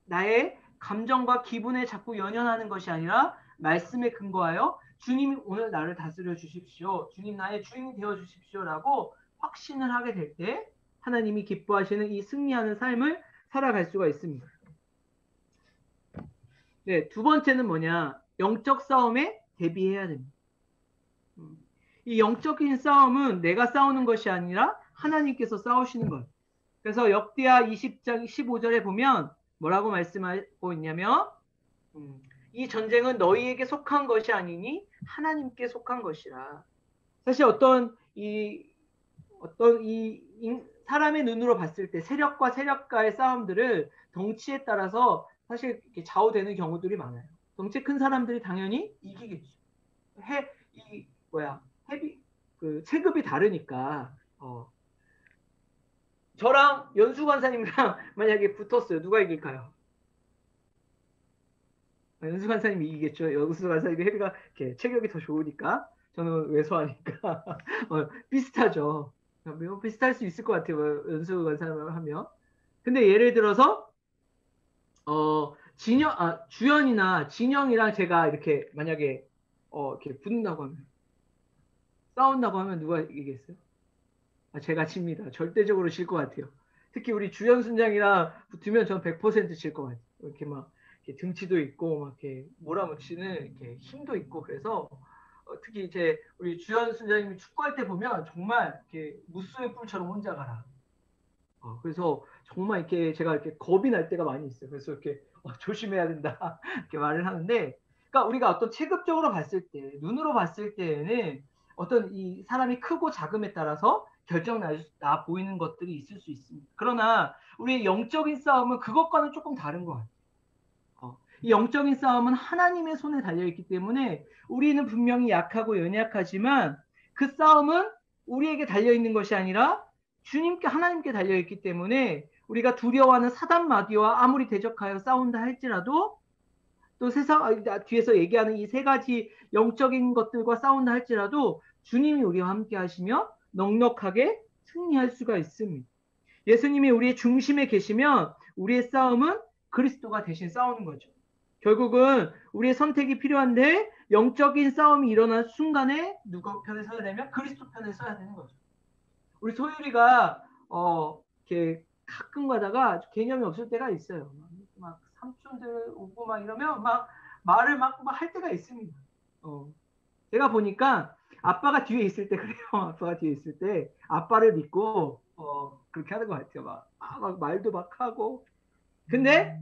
나의 감정과 기분에 자꾸 연연하는 것이 아니라 말씀에 근거하여 주님이 오늘 나를 다스려 주십시오. 주님 나의 주인이 되어 주십시오라고 확신을 하게 될 때 하나님이 기뻐하시는 이 승리하는 삶을 살아갈 수가 있습니다. 네, 두 번째는 뭐냐? 영적 싸움에 대비해야 됩니다. 이 영적인 싸움은 내가 싸우는 것이 아니라 하나님께서 싸우시는 것. 그래서 역대하 20장 15절에 보면 뭐라고 말씀하고 있냐면 이 전쟁은 너희에게 속한 것이 아니니 하나님께 속한 것이라. 사실 어떤 사람의 눈으로 봤을 때 세력과 세력과의 싸움들을 덩치에 따라서 사실 이렇게 좌우되는 경우들이 많아요. 덩치 큰 사람들이 당연히 이기겠죠. 체급이 다르니까. 저랑 연수 관사님이랑 만약에 붙었어요. 누가 이길까요? 연수 관사님이 이기겠죠. 연수 관사님이 헤비가 이렇게 체격이 더 좋으니까 저는 왜소하니까 비슷하죠. 비슷할 수 있을 것 같아요. 연수 관사님을 하면. 근데 예를 들어서 주연이나 진영이랑 제가 이렇게 만약에 이렇게 붙는다고 하면 싸운다고 하면 누가 이기겠어요? 제가 집니다. 절대적으로 질 것 같아요. 특히 우리 주연 순장이랑 붙으면 전 100% 질 것 같아요. 이렇게 막 이렇게 등치도 있고 막 이렇게 몰아붙이는 이렇게 힘도 있고 그래서 특히 이제 우리 주연 순장님이 축구할 때 보면 정말 이렇게 무수의 뿔처럼 혼자 가라. 그래서 정말 이렇게 제가 이렇게 겁이 날 때가 많이 있어요. 그래서 이렇게 조심해야 된다 이렇게 말을 하는데, 그러니까 우리가 어떤 체급적으로 봤을 때, 눈으로 봤을 때에는 어떤 이 사람이 크고 작음에 따라서 결정 나 보이는 것들이 있을 수 있습니다. 그러나 우리의 영적인 싸움은 그것과는 조금 다른 것 같아요. 이 영적인 싸움은 하나님의 손에 달려있기 때문에 우리는 분명히 약하고 연약하지만 그 싸움은 우리에게 달려있는 것이 아니라 하나님께 달려있기 때문에 우리가 두려워하는 사단 마귀와 아무리 대적하여 싸운다 할지라도 또 뒤에서 얘기하는 이 세 가지 영적인 것들과 싸운다 할지라도 주님이 우리와 함께 하시며 넉넉하게 승리할 수가 있습니다. 예수님이 우리의 중심에 계시면 우리의 싸움은 그리스도가 대신 싸우는 거죠. 결국은 우리의 선택이 필요한데 영적인 싸움이 일어난 순간에 누구 편에 서야 되면 그리스도 편에 서야 되는 거죠. 우리 소율이가 이렇게 가끔 가다가 개념이 없을 때가 있어요. 막 삼촌들 오고 막 이러면 막 말을 막 할 때가 있습니다. 제가 보니까 아빠가 뒤에 있을 때 그래요. 아빠가 뒤에 있을 때 아빠를 믿고 그렇게 하는 것 같아요. 막 말도 막 하고. 근데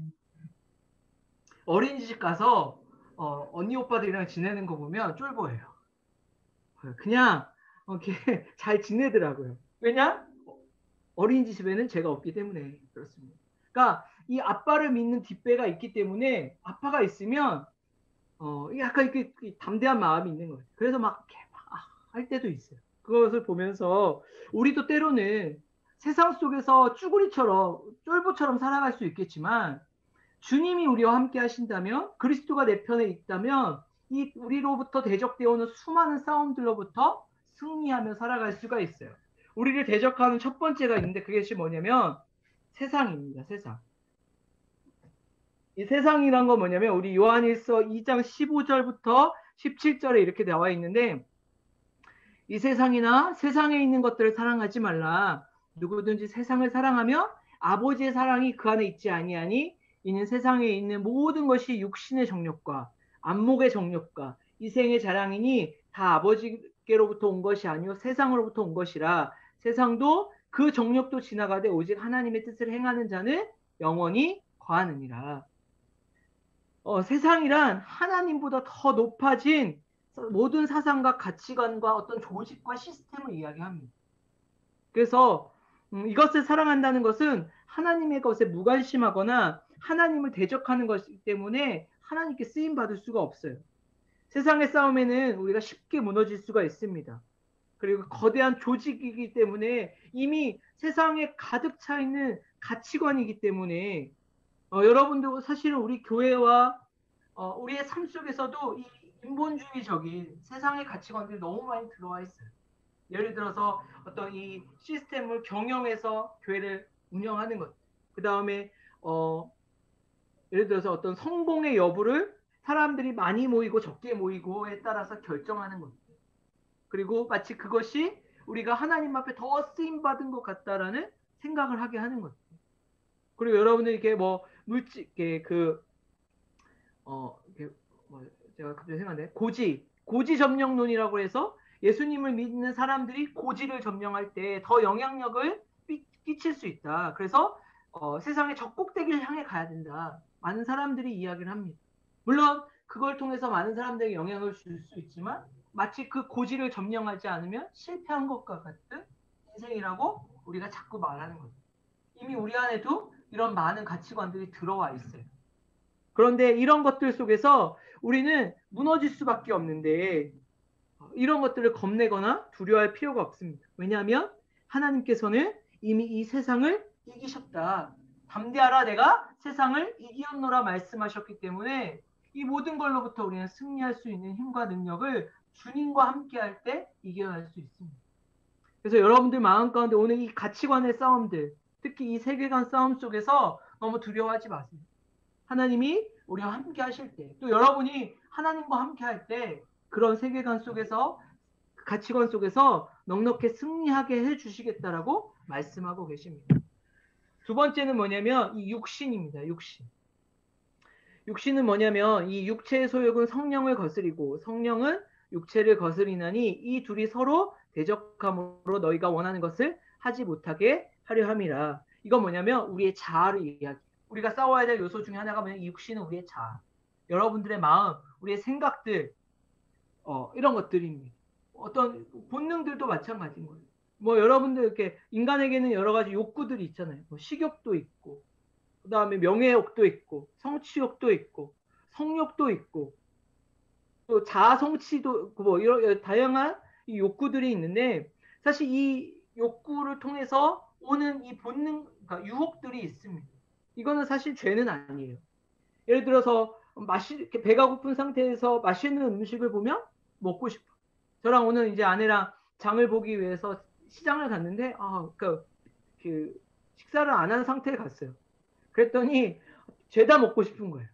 어린이집 가서 언니 오빠들이랑 지내는 거 보면 쫄보예요. 그냥 이렇게 잘 지내더라고요. 왜냐? 어린이집에는 제가 없기 때문에 그렇습니다. 그러니까 이 아빠를 믿는 뒷배가 있기 때문에 아빠가 있으면 약간 이렇게 담대한 마음이 있는 거예요. 그래서 막 이렇게 할 때도 있어요. 그것을 보면서 우리도 때로는 세상 속에서 쭈구리처럼 쫄보처럼 살아갈 수 있겠지만 주님이 우리와 함께 하신다면 그리스도가 내 편에 있다면 이 우리로부터 대적되어 오는 수많은 싸움들로부터 승리하며 살아갈 수가 있어요. 우리를 대적하는 첫 번째가 있는데 그것이 뭐냐면 세상입니다. 세상. 이 세상이란 건 뭐냐면 우리 요한일서 2장 15절부터 17절에 이렇게 나와 있는데 이 세상이나 세상에 있는 것들을 사랑하지 말라. 누구든지 세상을 사랑하며 아버지의 사랑이 그 안에 있지 아니하니 이는 세상에 있는 모든 것이 육신의 정욕과 안목의 정욕과 이생의 자랑이니 다 아버지께로부터 온 것이 아니요 세상으로부터 온 것이라. 세상도 그 정욕도 지나가되 오직 하나님의 뜻을 행하는 자는 영원히 거하느니라. 세상이란 하나님보다 더 높아진 모든 사상과 가치관과 어떤 조직과 시스템을 이야기합니다. 그래서 이것을 사랑한다는 것은 하나님의 것에 무관심하거나 하나님을 대적하는 것이기 때문에 하나님께 쓰임받을 수가 없어요. 세상의 싸움에는 우리가 쉽게 무너질 수가 있습니다. 그리고 거대한 조직이기 때문에 이미 세상에 가득 차 있는 가치관이기 때문에 여러분도 사실은 우리 교회와 우리의 삶 속에서도 이 인본주의적인 세상의 가치관들이 너무 많이 들어와 있어요. 예를 들어서 어떤 이 시스템을 경영해서 교회를 운영하는 것. 그 다음에 예를 들어서 어떤 성공의 여부를 사람들이 많이 모이고 적게 모이고에 따라서 결정하는 것. 그리고 마치 그것이 우리가 하나님 앞에 더 쓰임 받은 것 같다라는 생각을 하게 하는 것. 그리고 여러분들 이렇게 뭐 물질 제가 갑자기 생각나네. 고지 점령론이라고 해서 예수님을 믿는 사람들이 고지를 점령할 때 더 영향력을 끼칠 수 있다. 그래서 세상의 적꼭대기를 향해 가야 된다. 많은 사람들이 이야기를 합니다. 물론 그걸 통해서 많은 사람들에게 영향을 줄 수 있지만 마치 그 고지를 점령하지 않으면 실패한 것과 같은 인생이라고 우리가 자꾸 말하는 거죠. 이미 우리 안에도 이런 많은 가치관들이 들어와 있어요. 그런데 이런 것들 속에서 우리는 무너질 수밖에 없는데 이런 것들을 겁내거나 두려워할 필요가 없습니다. 왜냐하면 하나님께서는 이미 이 세상을 이기셨다. 담대하라 내가 세상을 이기었노라 말씀하셨기 때문에 이 모든 걸로부터 우리는 승리할 수 있는 힘과 능력을 주님과 함께 할 때 이겨낼 수 있습니다. 그래서 여러분들 마음 가운데 오늘 이 가치관의 싸움들, 특히 이 세계관 싸움 속에서 너무 두려워하지 마세요. 하나님이 우리와 함께 하실 때, 또 여러분이 하나님과 함께 할 때 그런 세계관 속에서 가치관 속에서 넉넉히 승리하게 해주시겠다라고 말씀하고 계십니다. 두 번째는 뭐냐면 이 육신입니다. 육신은 뭐냐면 이 육체의 소욕은 성령을 거스리고 성령은 육체를 거스리나니 이 둘이 서로 대적함으로 너희가 원하는 것을 하지 못하게 하려 함이라. 이건 뭐냐면 우리의 자아를 이야기해요. 우리가 싸워야 될 요소 중에 하나가 뭐냐면 이 육신은 우리의 자아. 여러분들의 마음, 우리의 생각들, 이런 것들입니다. 어떤 본능들도 마찬가지인 거예요. 뭐 여러분들 이렇게 인간에게는 여러 가지 욕구들이 있잖아요. 뭐 식욕도 있고, 그 다음에 명예욕도 있고, 성취욕도 있고, 성욕도 있고, 또 자아 성취도 뭐 이런 다양한 이 욕구들이 있는데 사실 이 욕구를 통해서 오는 이 본능, 그러니까 유혹들이 있습니다. 이거는 사실 죄는 아니에요. 예를 들어서 배가 고픈 상태에서 맛있는 음식을 보면 먹고 싶어. 저랑 오늘 이제 아내랑 장을 보기 위해서 시장을 갔는데 식사를 안 한 상태에 갔어요. 그랬더니 죄다 먹고 싶은 거예요.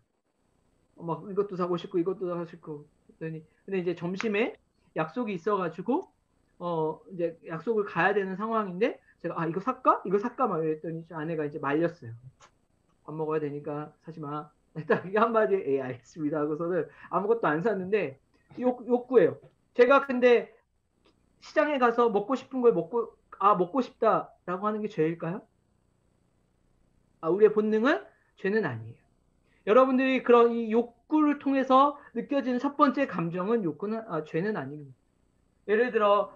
막 이것도 사고 싶고 이것도 사고 싶고 그랬더니 근데 이제 점심에 약속이 있어가지고 이제 약속을 가야 되는 상황인데 제가 이거 살까? 이거 살까? 막 이랬더니 아내가 이제 말렸어요. 밥 먹어야 되니까 사지 마. 딱 이 한마디에 예 알겠습니다 하고서는 아무것도 안 샀는데 욕구예요. 제가 근데 시장에 가서 먹고 싶은 걸 먹고 싶다라고 하는 게 죄일까요? 우리의 본능은 죄는 아니에요. 여러분들이 그런 이 욕구를 통해서 느껴지는 첫 번째 감정은 죄는 아닙니다. 예를 들어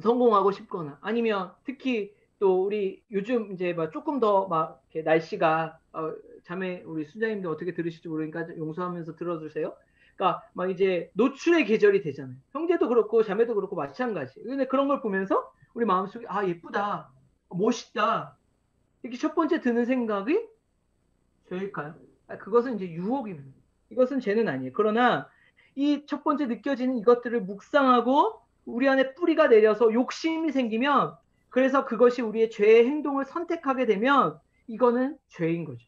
성공하고 싶거나 아니면 특히 또 우리 요즘 이제 막 조금 더 막 날씨가 자매 우리 순자님도 어떻게 들으실지 모르니까 용서하면서 들어주세요. 그러니까 막 이제 노출의 계절이 되잖아요. 형제도 그렇고 자매도 그렇고 마찬가지. 근데 그런 걸 보면서 우리 마음속에 예쁘다, 멋있다 이렇게 첫 번째 드는 생각이 죄일까요? 그것은 이제 유혹입니다. 이것은 죄는 아니에요. 그러나 이 첫 번째 느껴지는 이것들을 묵상하고 우리 안에 뿌리가 내려서 욕심이 생기면 그래서 그것이 우리의 죄의 행동을 선택하게 되면 이거는 죄인 거죠.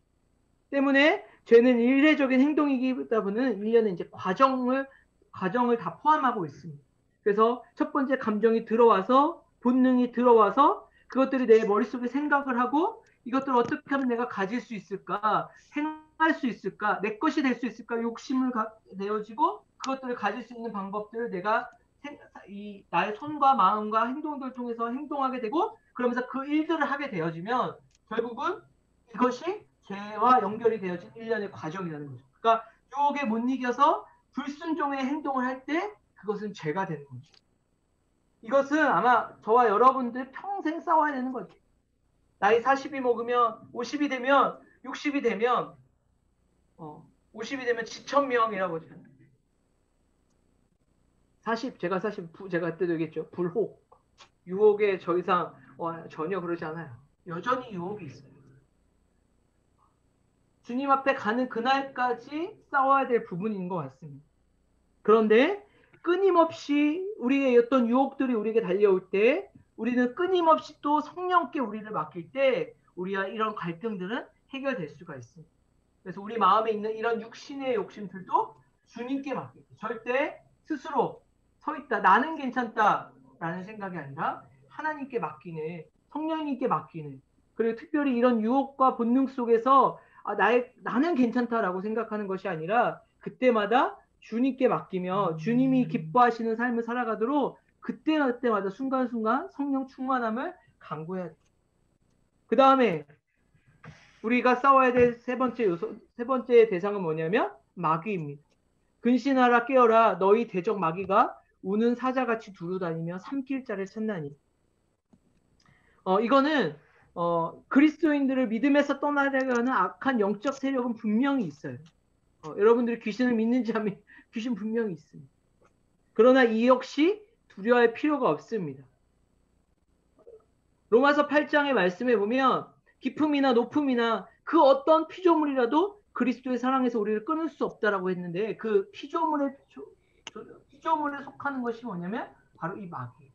때문에 죄는 일회적인 행동이기보다 보는 일련의 이제 과정을 다 포함하고 있습니다. 그래서 첫 번째 감정이 들어와서 본능이 들어와서 그것들이 내 머릿속에 생각을 하고 이것들을 어떻게 하면 내가 가질 수 있을까, 행할 수 있을까, 내 것이 될 수 있을까 욕심을 내어지고 그것들을 가질 수 있는 방법들을 내가 나의 손과 마음과 행동들을 통해서 행동하게 되고 그러면서 그 일들을 하게 되어지면 결국은 이것이 죄와 연결이 되어진 일련의 과정이라는 거죠. 그러니까 유혹에 못 이겨서 불순종의 행동을 할 때 그것은 죄가 되는 거죠. 이것은 아마 저와 여러분들 평생 싸워야 되는 거죠. 나이 40이 먹으면 50이 되면 60이 되면 50이 되면 지천명이라고 하잖아요. 제가 그때도 얘기했죠. 불혹. 유혹에 더 이상 전혀 그러지 않아요. 여전히 유혹이 있어요. 주님 앞에 가는 그날까지 싸워야 될 부분인 것 같습니다. 그런데 끊임없이 우리의 어떤 유혹들이 우리에게 달려올 때 우리는 끊임없이 또 성령께 우리를 맡길 때 우리와 이런 갈등들은 해결될 수가 있습니다. 그래서 우리 마음에 있는 이런 육신의 욕심들도 주님께 맡기고 절대 스스로 서 있다 나는 괜찮다라는 생각이 아니라 하나님께 맡기는 성령님께 맡기는 그리고 특별히 이런 유혹과 본능 속에서 나는 괜찮다라고 생각하는 것이 아니라 그때마다 주님께 맡기며 주님이 기뻐하시는 삶을 살아가도록 그때마다 순간순간 성령 충만함을 강구해야 돼요. 그 다음에 우리가 싸워야 될 세 번째 대상은 뭐냐면 마귀입니다. 근신하라 깨어라 너희 대적 마귀가 우는 사자같이 두루다니며 삼킬 자를 찾나니. 이거는 그리스도인들을 믿음에서 떠나려고 하는 악한 영적 세력은 분명히 있어요. 여러분들이 귀신을 믿는지 하면 귀신 분명히 있습니다. 그러나 이 역시 두려워할 필요가 없습니다. 로마서 8장의 말씀에 보면 기품이나 높음이나 그 어떤 피조물이라도 그리스도의 사랑에서 우리를 끊을 수 없다라고 했는데 그 피조물에 속하는 것이 뭐냐면 바로 이 마귀.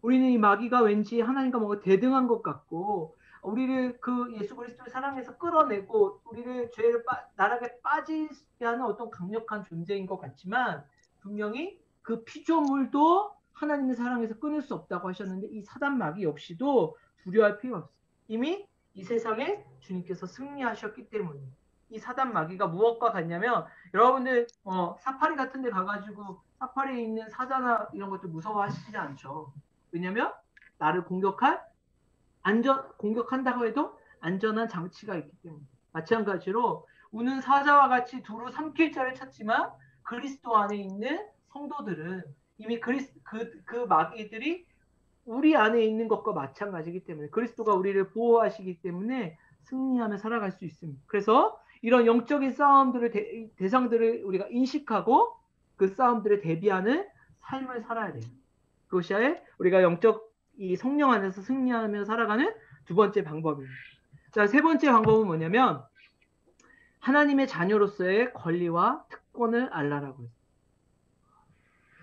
우리는 이 마귀가 왠지 하나님과 뭔가 대등한 것 같고 우리를 그 예수 그리스도의 사랑에서 끌어내고 우리를 죄를 나락에 빠지게 하는 어떤 강력한 존재인 것 같지만 분명히 그 피조물도 하나님의 사랑에서 끊을 수 없다고 하셨는데 이 사단 마귀 역시도 두려워할 필요가 없어요. 이미 이 세상에 주님께서 승리하셨기 때문에 이 사단 마귀가 무엇과 같냐면 여러분들 사파리 같은 데 가가지고 사파리에 있는 사자나 이런 것들 무서워하시지 않죠. 왜냐면 나를 공격한다고 해도 안전한 장치가 있기 때문에. 마찬가지로 우는 사자와 같이 두루 삼킬 자를 찾지만 그리스도 안에 있는 성도들은 이미 그 마귀들이 우리 안에 있는 것과 마찬가지이기 때문에 그리스도가 우리를 보호하시기 때문에 승리하며 살아갈 수 있습니다. 그래서 이런 영적인 싸움들을 대상들을 우리가 인식하고 그 싸움들을 대비하는 삶을 살아야 돼요. 그것이 우리가 영적 이 성령 안에서 승리하며 살아가는 두 번째 방법입니다. 자, 세 번째 방법은 뭐냐면 하나님의 자녀로서의 권리와 특권을 알라라고 했어요.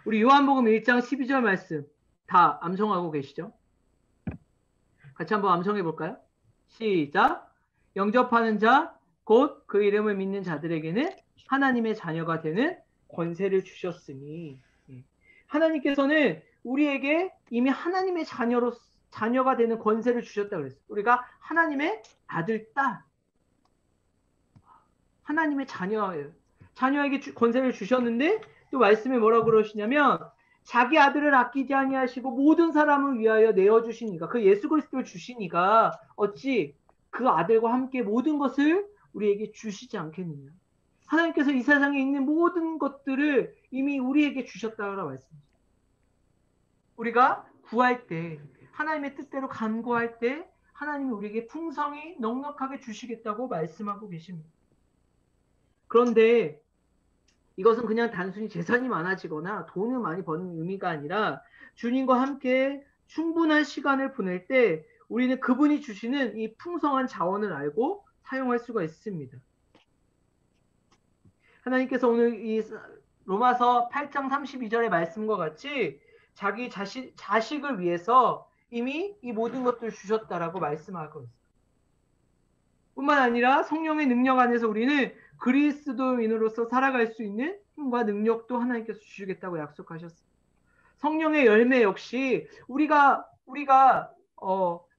우리 요한복음 1장 12절 말씀 다 암송하고 계시죠? 같이 한번 암송해 볼까요? 시작. 영접하는 자, 곧 그 이름을 믿는 자들에게는 하나님의 자녀가 되는 권세를 주셨으니. 하나님께서는 우리에게 이미 하나님의 자녀가 되는 권세를 주셨다고 그랬어요. 우리가 하나님의 아들, 딸, 하나님의 자녀예요. 자녀에게 권세를 주셨는데 또 말씀에 뭐라고 그러시냐면 자기 아들을 아끼지 아니하시고 모든 사람을 위하여 내어주시니까, 그 예수 그리스도를 주시니까 어찌 그 아들과 함께 모든 것을 우리에게 주시지 않겠느냐. 하나님께서 이 세상에 있는 모든 것들을 이미 우리에게 주셨다고 말씀합니다. 우리가 구할 때, 하나님의 뜻대로 간구할 때 하나님이 우리에게 풍성히 넉넉하게 주시겠다고 말씀하고 계십니다. 그런데 이것은 그냥 단순히 재산이 많아지거나 돈을 많이 버는 의미가 아니라 주님과 함께 충분한 시간을 보낼 때 우리는 그분이 주시는 이 풍성한 자원을 알고 사용할 수가 있습니다. 하나님께서 오늘 이 로마서 8장 32절의 말씀과 같이 자기 자식을 위해서 이미 이 모든 것들을 주셨다라고 말씀하고 있습니다. 뿐만 아니라 성령의 능력 안에서 우리는 그리스도인으로서 살아갈 수 있는 힘과 능력도 하나님께서 주시겠다고 약속하셨습니다. 성령의 열매 역시 우리가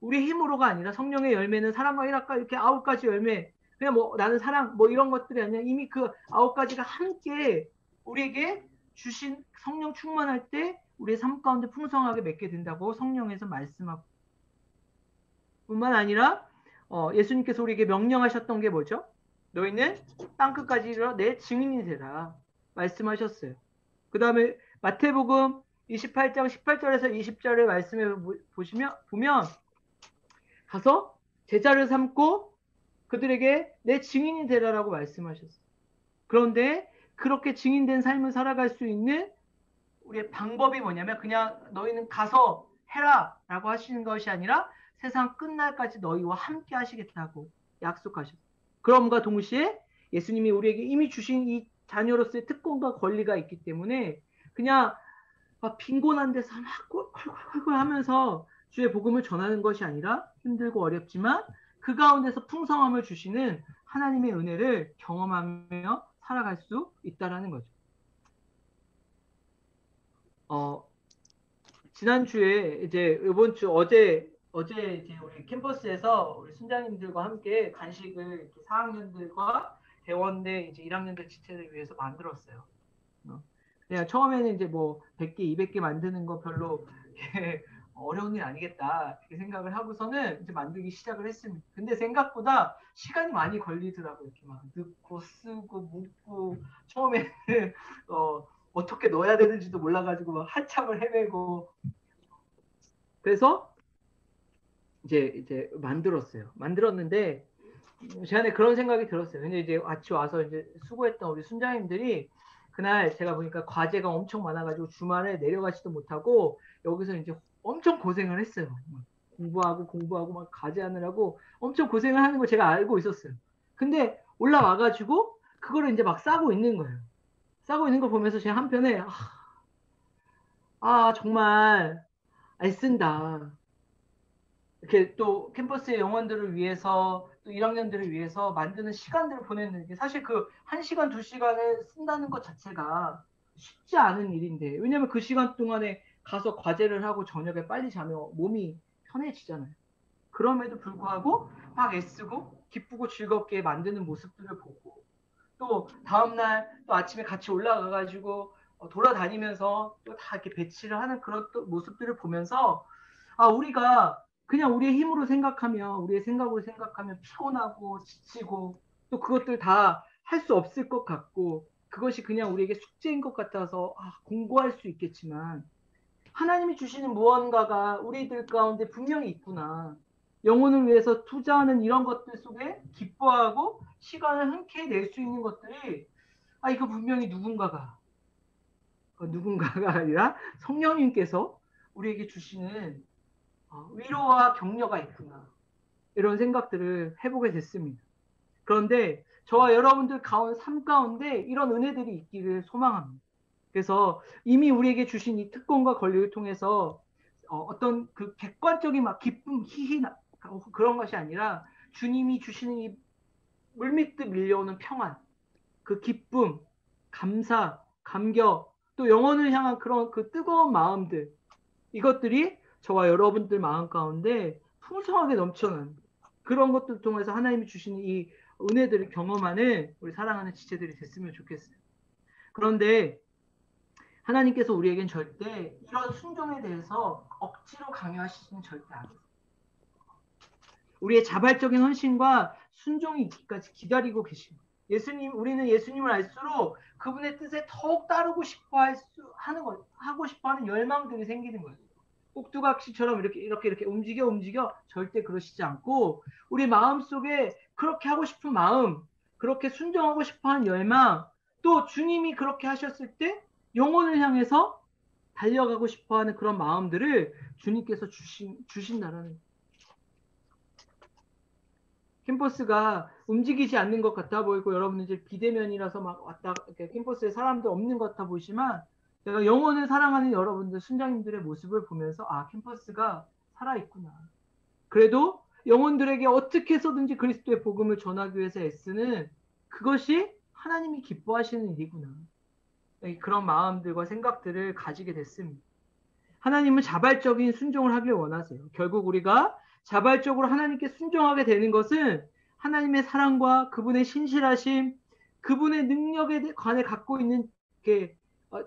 우리 힘으로가 아니라, 성령의 열매는 사랑과 희락과 이렇게 9가지 열매, 그냥 뭐 나는 사랑 뭐 이런 것들이 아니라 이미 그 9가지가 함께 우리에게 주신 성령 충만할 때 우리의 삶 가운데 풍성하게 맺게 된다고 성령에서 말씀하고, 뿐만 아니라 예수님께서 우리에게 명령하셨던 게 뭐죠? 너희는 땅끝까지 이르러 내 증인이 되라 말씀하셨어요. 그 다음에 마태복음 28장 18절에서 20절의 말씀을 보면 가서 제자를 삼고 그들에게 내 증인이 되라라고 말씀하셨어요. 그런데 그렇게 증인된 삶을 살아갈 수 있는 우리의 방법이 뭐냐면 그냥 너희는 가서 해라 라고 하시는 것이 아니라 세상 끝날까지 너희와 함께 하시겠다고 약속하셨어요. 그럼과 동시에 예수님이 우리에게 이미 주신 이 자녀로서의 특권과 권리가 있기 때문에 그냥 빈곤한 데서 막 콜콜콜콜 하면서 주의 복음을 전하는 것이 아니라 힘들고 어렵지만 그 가운데서 풍성함을 주시는 하나님의 은혜를 경험하며 살아갈 수 있다라는 거죠. 지난주에 이제 이번 주 어제 이제 우리 캠퍼스에서 우리 순장님들과 함께 간식을 4학년들과 대원대 이제 1학년들 지체를 위해서 만들었어요. 그냥 처음에는 이제 뭐 100개, 200개 만드는 거 별로 어려운 일 아니겠다 이렇게 생각을 하고서는 이제 만들기 시작을 했습니다. 근데 생각보다 시간이 많이 걸리더라고요. 이렇게 막 넣고 쓰고 묶고 처음에는 어떻게 넣어야 되는지도 몰라가지고 막 한참을 헤매고, 그래서 이제 만들었는데 제 안에 그런 생각이 들었어요. 근데 이제 같이 와서 이제 수고했던 우리 순장님들이 그날 제가 보니까 과제가 엄청 많아가지고 주말에 내려가지도 못하고 여기서 이제 엄청 고생을 했어요. 공부하고 막 과제하느라고 엄청 고생을 하는 거 제가 알고 있었어요. 근데 올라와가지고 그거를 이제 막 싸고 있는 거예요. 싸고 있는 걸 보면서 제가 한편에 정말 애쓴다. 이렇게 또 캠퍼스의 영혼들을 위해서 또 1학년들을 위해서 만드는 시간들을 보내는 게 사실 그 1시간, 2시간을 쓴다는 것 자체가 쉽지 않은 일인데, 왜냐면 그 시간 동안에 가서 과제를 하고 저녁에 빨리 자면 몸이 편해지잖아요. 그럼에도 불구하고 막 애쓰고 기쁘고 즐겁게 만드는 모습들을 보고, 또 다음날 또 아침에 같이 올라가가지고 돌아다니면서 또 다 이렇게 배치를 하는 그런 또 모습들을 보면서 우리가 그냥 우리의 힘으로 생각하면, 우리의 생각으로 생각하면 피곤하고 지치고 또 그것들 다 할 수 없을 것 같고 그것이 그냥 우리에게 숙제인 것 같아서 공부할 수 있겠지만 하나님이 주시는 무언가가 우리들 가운데 분명히 있구나. 영혼을 위해서 투자하는 이런 것들 속에 기뻐하고 시간을 흔쾌히 낼 수 있는 것들이 이거 분명히 누군가가 아니라 성령님께서 우리에게 주시는 위로와 격려가 있구나, 이런 생각들을 해보게 됐습니다. 그런데 저와 여러분들 삶 가운데 이런 은혜들이 있기를 소망합니다. 그래서 이미 우리에게 주신 이 특권과 권리를 통해서 어떤 그 객관적인 막 기쁨, 희희 그런 것이 아니라 주님이 주시는 이 물밀듯 밀려오는 평안, 그 기쁨, 감사, 감격, 또 영혼을 향한 그런 그 뜨거운 마음들, 이것들이 저와 여러분들 마음 가운데 풍성하게 넘쳐나는 그런 것들 통해서 하나님이 주시는 이 은혜들을 경험하는 우리 사랑하는 지체들이 됐으면 좋겠어요. 그런데 하나님께서 우리에겐 절대 이런 순종에 대해서 억지로 강요하시지는 절대 않아요. 우리의 자발적인 헌신과 순종이 있기까지 기다리고 계십니다. 우리는 예수님을 알수록 그분의 뜻에 더욱 따르고 싶어 하고 싶어 하는 열망들이 생기는 거예요. 꼭두각시처럼 이렇게 움직여 절대 그러시지 않고 우리 마음속에 그렇게 하고 싶은 마음, 그렇게 순종하고 싶어 하는 열망, 또 주님이 그렇게 하셨을 때 영혼을 향해서 달려가고 싶어 하는 그런 마음들을 주님께서 주신다라는. 캠퍼스가 움직이지 않는 것 같아 보이고 여러분들 이제 비대면이라서 막 왔다 캠퍼스에 사람도 없는 것 같아 보이지만 제가 영혼을 사랑하는 여러분들 순장님들의 모습을 보면서 아, 캠퍼스가 살아있구나. 그래도 영혼들에게 어떻게 해서든지 그리스도의 복음을 전하기 위해서 애쓰는 그것이 하나님이 기뻐하시는 일이구나. 그런 마음들과 생각들을 가지게 됐습니다. 하나님은 자발적인 순종을 하길 원하세요. 결국 우리가 자발적으로 하나님께 순종하게 되는 것은 하나님의 사랑과 그분의 신실하심, 그분의 능력에 관해 갖고 있는 게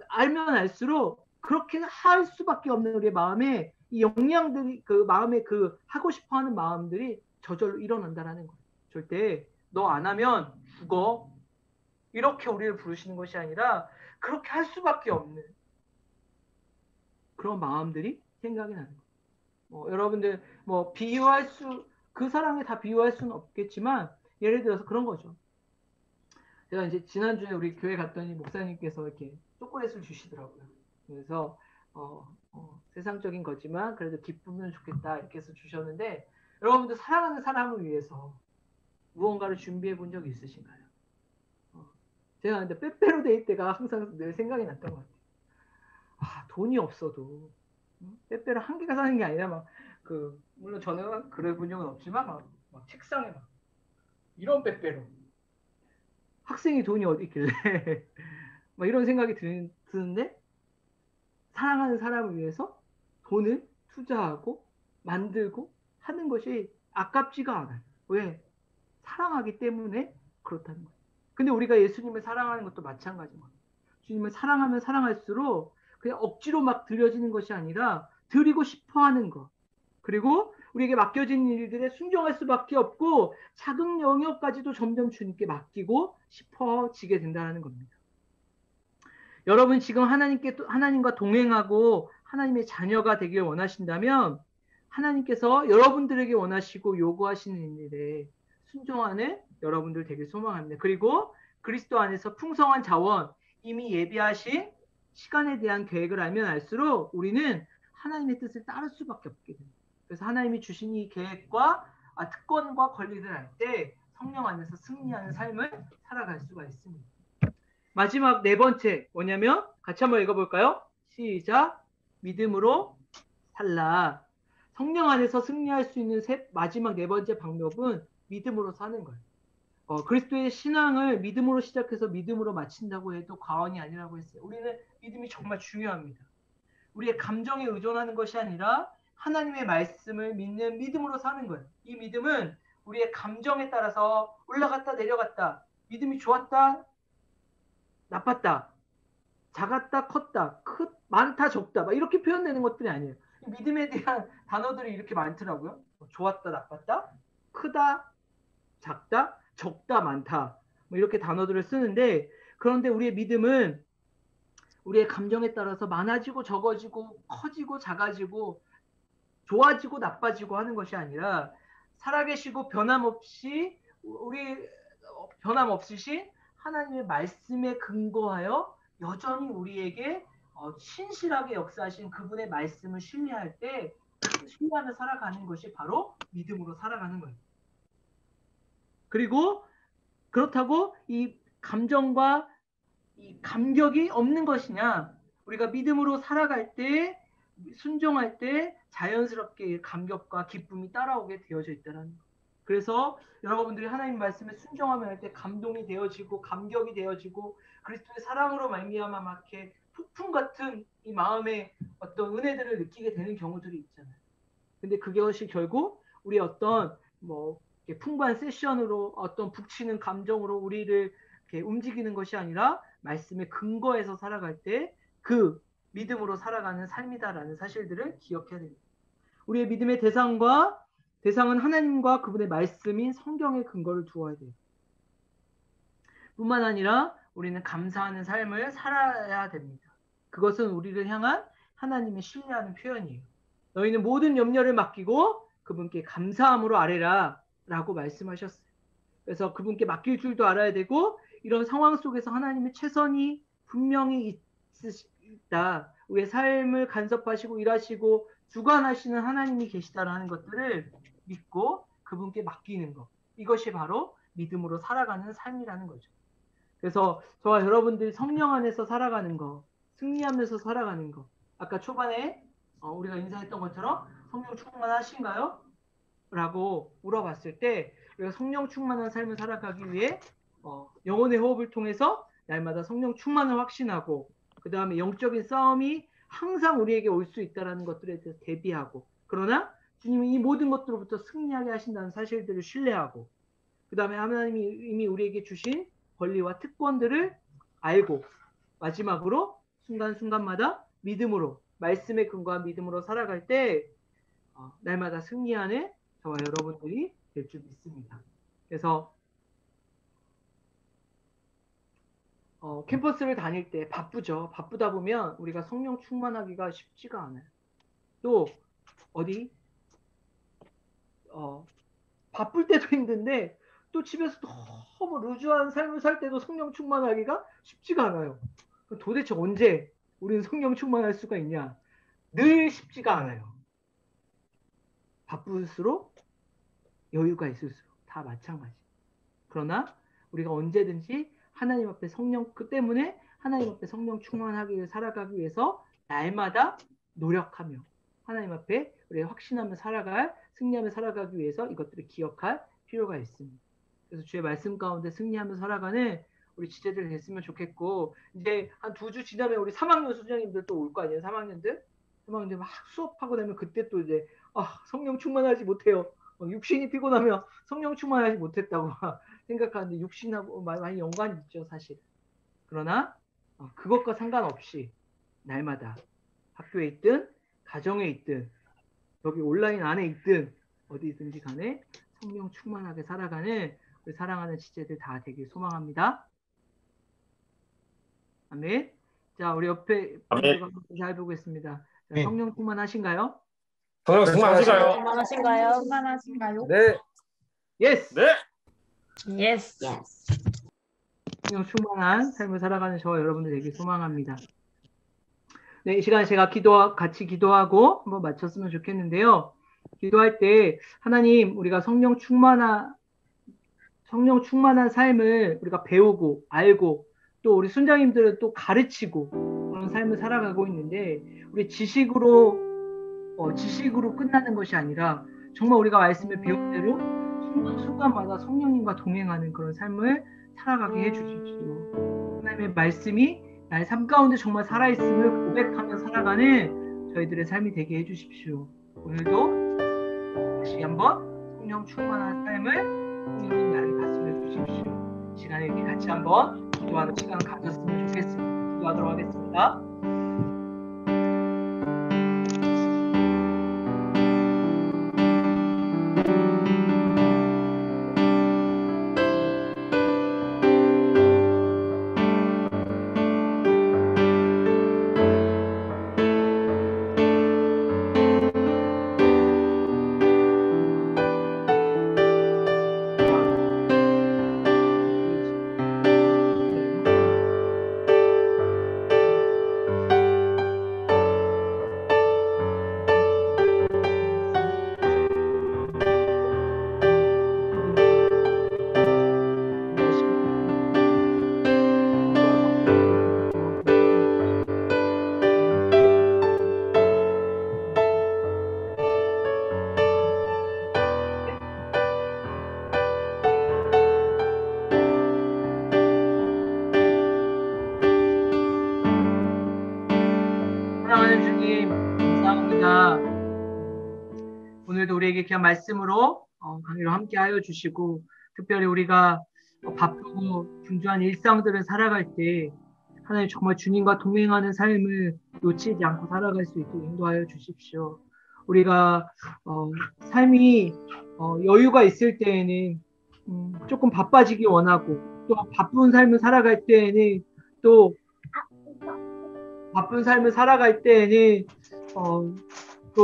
알면 알수록 그렇게 할 수밖에 없는 우리의 마음에 이 영향들이 그 마음에 그 하고 싶어하는 마음들이 저절로 일어난다라는 거예요. 절대 너 안 하면 죽어 이렇게 우리를 부르시는 것이 아니라 그렇게 할 수밖에 없는 그런 마음들이 생각이 나는 거예요. 여러분들 그 사랑에 다 비유할 수는 없겠지만 예를 들어서 그런 거죠. 제가 이제 지난주에 우리 교회 갔더니 목사님께서 이렇게 초콜릿을 주시더라고요. 그래서 세상적인 거지만 그래도 기쁘면 좋겠다 이렇게 해서 주셨는데 여러분들 사랑하는 사람을 위해서 무언가를 준비해 본 적이 있으신가요? 제가 근데 빼빼로 데이 때가 항상 늘 생각이 났던 것 같아요. 아, 돈이 없어도 빼빼로 한 개가 사는 게 아니라 물론 저는 그래 본 적은 없지만 막 책상에 막 이런 빼빼로 학생이 돈이 어디 있길래 막 이런 생각이 드는데 사랑하는 사람을 위해서 돈을 투자하고 만들고 하는 것이 아깝지가 않아요. 왜? 사랑하기 때문에 그렇다는 거예요. 근데 우리가 예수님을 사랑하는 것도 마찬가지인 거예요. 주님을 사랑하면 사랑할수록 그냥 억지로 막 드려지는 것이 아니라 드리고 싶어 하는 것. 그리고 우리에게 맡겨진 일들에 순종할 수밖에 없고 작은 영역까지도 점점 주님께 맡기고 싶어지게 된다는 겁니다. 여러분 지금 하나님과 동행하고 하나님의 자녀가 되길 원하신다면 하나님께서 여러분들에게 원하시고 요구하시는 일에 순종하는 여러분들 되길 소망합니다. 그리고 그리스도 안에서 풍성한 자원, 이미 예비하신 시간에 대한 계획을 알면 알수록 우리는 하나님의 뜻을 따를 수밖에 없게 됩니다. 그래서 하나님이 주신 이 계획과 특권과 권리를 알 때 성령 안에서 승리하는 삶을 살아갈 수가 있습니다. 마지막 네 번째 뭐냐면 같이 한번 읽어볼까요? 시작. 믿음으로 살라. 성령 안에서 승리할 수 있는 마지막 네 번째 방법은 믿음으로 사는 거예요. 그리스도의 신앙을 믿음으로 시작해서 믿음으로 마친다고 해도 과언이 아니라고 했어요. 우리는 믿음이 정말 중요합니다. 우리의 감정에 의존하는 것이 아니라 하나님의 말씀을 믿는 믿음으로 사는 거예요. 이 믿음은 우리의 감정에 따라서 올라갔다 내려갔다, 믿음이 좋았다 나빴다, 작았다 컸다, 많다 적다 막 이렇게 표현되는 것들이 아니에요. 믿음에 대한 단어들이 이렇게 많더라고요. 좋았다 나빴다, 크다 작다, 적다 많다 뭐 이렇게 단어들을 쓰는데 그런데 우리의 믿음은 우리의 감정에 따라서 많아지고 적어지고 커지고 작아지고 좋아지고 나빠지고 하는 것이 아니라 살아계시고 변함없으신 하나님의 말씀에 근거하여 여전히 우리에게 신실하게 역사하신 그분의 말씀을 신뢰할 때 신뢰하며 살아가는 것이 바로 믿음으로 살아가는 거예요. 그리고 그렇다고 이 감정과 이 감격이 없는 것이냐? 우리가 믿음으로 살아갈 때 순종할 때 자연스럽게 감격과 기쁨이 따라오게 되어져 있다는 것. 그래서 여러분들이 하나님 말씀에 순종하면 할 때 감동이 되어지고 감격이 되어지고 그리스도의 사랑으로 말미암아 막 이렇게 폭풍 같은 이 마음의 어떤 은혜들을 느끼게 되는 경우들이 있잖아요. 근데 그것이 결국 우리 어떤 뭐 풍부한 세션으로 어떤 북치는 감정으로 우리를 이렇게 움직이는 것이 아니라 말씀의 근거에서 살아갈 때 그 믿음으로 살아가는 삶이다라는 사실들을 기억해야 됩니다. 우리의 믿음의 대상은 하나님과 그분의 말씀인 성경의 근거를 두어야 돼요. 뿐만 아니라 우리는 감사하는 삶을 살아야 됩니다. 그것은 우리를 향한 하나님의 신뢰하는 표현이에요. 너희는 모든 염려를 맡기고 그분께 감사함으로 아뢰라 라고 말씀하셨어요. 그래서 그분께 맡길 줄도 알아야 되고 이런 상황 속에서 하나님의 최선이 분명히 있다. 우리의 삶을 간섭하시고 일하시고 주관하시는 하나님이 계시다라는 것들을 믿고 그분께 맡기는 것. 이것이 바로 믿음으로 살아가는 삶이라는 거죠. 그래서 저와 여러분들이 성령 안에서 살아가는 거, 승리하면서 살아가는 거. 아까 초반에 우리가 인사했던 것처럼 성령 충만하신가요? 라고 물어봤을 때 우리가 성령 충만한 삶을 살아가기 위해 영혼의 호흡을 통해서 날마다 성령 충만을 확신하고 그 다음에 영적인 싸움이 항상 우리에게 올 수 있다는 것들에 대해서 대비하고 그러나 주님이 이 모든 것들로부터 승리하게 하신다는 사실들을 신뢰하고 그 다음에 하나님이 이미 우리에게 주신 권리와 특권들을 알고 마지막으로 순간순간마다 믿음으로 말씀에 근거한 믿음으로 살아갈 때 날마다 승리하는 저와 여러분들이 될 줄 믿습니다. 그래서 캠퍼스를 다닐 때 바쁘죠. 바쁘다 보면 우리가 성령 충만하기가 쉽지가 않아요. 또 어디 바쁠 때도 힘든데 또 집에서 너무 루즈한 삶을 살 때도 성령 충만하기가 쉽지가 않아요. 도대체 언제 우리는 성령 충만할 수가 있냐? 늘 쉽지가 않아요. 바쁠수록 여유가 있을수록 다 마찬가지. 그러나 우리가 언제든지 하나님 앞에 성령 그 때문에 하나님 앞에 성령 충만하기 위해 살아가기 위해서 날마다 노력하며 하나님 앞에 우리 확신하며 살아갈 승리하며 살아가기 위해서 이것들을 기억할 필요가 있습니다. 그래서 주의 말씀 가운데 승리하며 살아가는 우리 지체들 됐으면 좋겠고 이제 한 2주 지나면 우리 3학년 수장님들 또 올 거 아니에요. 3학년들 막 수업하고 나면 그때 또 이제 성령 충만하지 못해요. 육신이 피곤하면 성령 충만하지 못했다고 생각하는데 육신하고 많이 연관이 있죠 사실. 그러나 그것과 상관없이 날마다 학교에 있든 가정에 있든 여기 온라인 안에 있든 어디든지 간에 성령 충만하게 살아가는 우리 사랑하는 지체들 다 되길 소망합니다. 아멘. 자 우리 옆에 분들과 잘 보겠습니다. 자, 성령 충만하신가요? 성령 충만하신가요? 충만하신가요? 충만하신가요? 네. 예스. 네. Yes. 성령 충만한 삶을 살아가는 저와 여러분들 되길 소망합니다. 네, 이 시간에 제가 같이 기도하고 한번 마쳤으면 좋겠는데요. 기도할 때 하나님 우리가 성령 충만한 삶을 우리가 배우고 알고 또 우리 순장님들은 또 가르치고 그런 삶을 살아가고 있는데 우리 지식으로 끝나는 것이 아니라 정말 우리가 말씀을 배운 대로 순간마다 성령님과 동행하는 그런 삶을 살아가게 해주십시오. 하나님의 말씀이 나의 삶 가운데 정말 살아있음을 고백하며 살아가는 저희들의 삶이 되게 해주십시오. 오늘도 다시 한번 성령 충만한 삶을 성령님 나를 다스려 주십시오. 이 시간에 이렇게 같이 한번 기도하는 시간을 가졌으면 좋겠습니다. 기도하도록 하겠습니다. 주님 감사합니다. 오늘도 우리에게 귀한 말씀으로 강의로 함께하여 주시고 특별히 우리가 바쁘고 분주한 일상들을 살아갈 때 하나님 정말 주님과 동행하는 삶을 놓치지 않고 살아갈 수 있도록 인도하여 주십시오. 우리가 삶이 여유가 있을 때에는 조금 바빠지기 원하고 또 바쁜 삶을 살아갈 때에는 또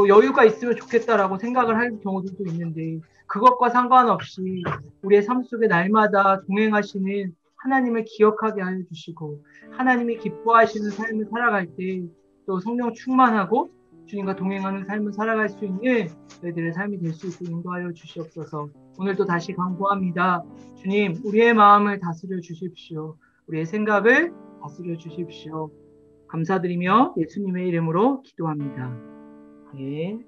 여유가 있으면 좋겠다라고 생각을 할 경우들도 있는데 그것과 상관없이 우리의 삶 속에 날마다 동행하시는 하나님을 기억하게 하여 주시고 하나님이 기뻐하시는 삶을 살아갈 때 또 성령 충만하고 주님과 동행하는 삶을 살아갈 수 있는 저희들의 삶이 될 수 있도록 인도하여 주시옵소서. 오늘도 다시 간구합니다. 주님, 우리의 마음을 다스려 주십시오. 우리의 생각을 다스려 주십시오. 감사드리며 예수님의 이름으로 기도합니다. 아멘.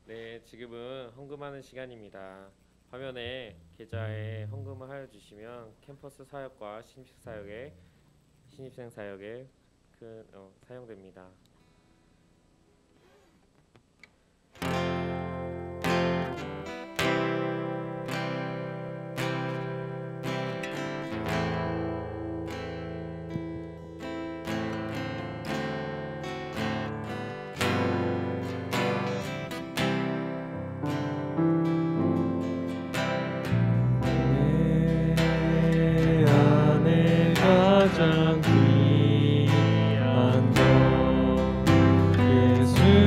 네, 지금은 헌금하는 시간입니다. 화면에 계좌에 헌금을 하여 주시면 캠퍼스 사역과 신입생 사역에 사용됩니다. 가장 귀한 것 예수를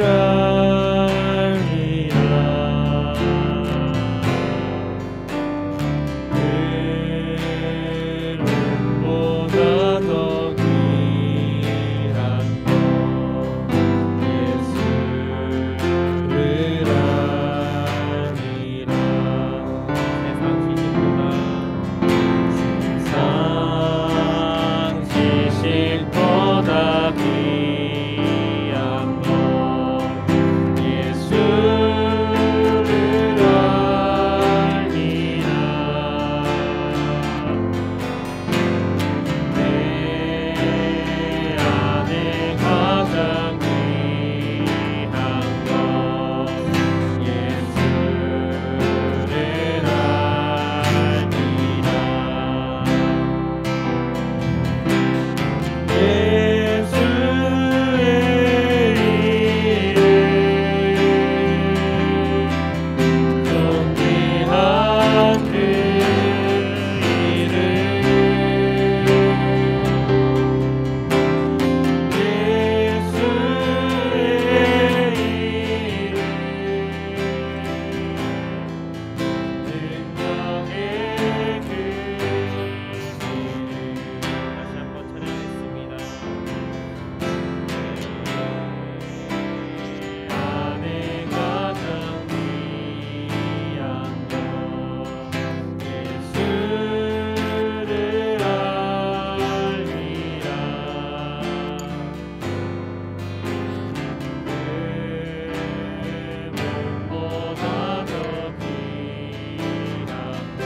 알리라. 이름보다 더 귀한 것 예수를 알리라. 지식보다 귀한 것 예수를 알리라. 내 안에 가장 귀한 것 예수를 알리라. 다시 한번 찬양하겠습니다. 안에 가장 귀한 것 예수를 알리라. 금보다 더 귀한 것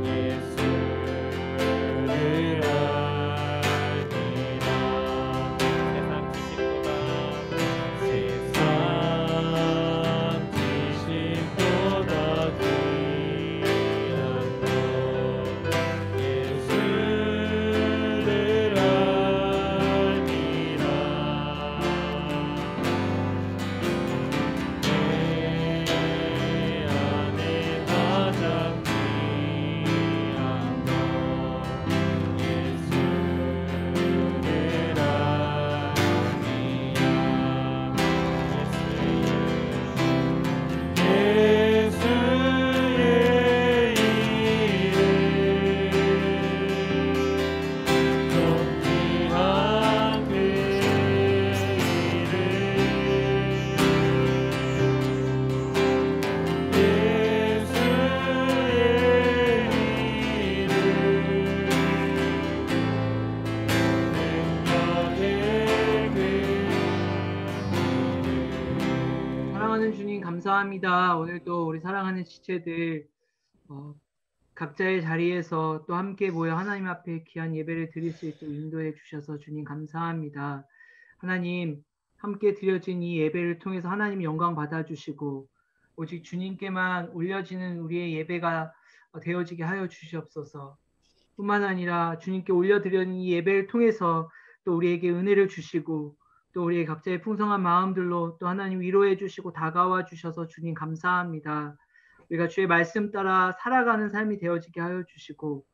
예수를 알리라. 세상 지식보다 세상 지식보다 귀한 것 예수를 알리라. 내 안에 가장 귀한 것 예수를 알리라. 예수의 이름 더 귀한 그 이름 사랑하는 주님 감사합니다. 오늘도 우리 사랑하는 지체들 각자의 자리에서 또 함께 모여 하나님 앞에 귀한 예배를 드릴 수 있도록 인도해 주셔서 주님 감사합니다. 하나님, 함께 드려진 이 예배를 통해서 하나님 영광 받아주시고 오직 주님께만 올려지는 우리의 예배가 되어지게 하여 주시옵소서. 뿐만 아니라 주님께 올려드리는 이 예배를 통해서 또 우리에게 은혜를 주시고 또 우리의 각자의 풍성한 마음들로 또 하나님 위로해 주시고 다가와 주셔서 주님 감사합니다. 우리가 주의 말씀 따라 살아가는 삶이 되어지게 하여 주시고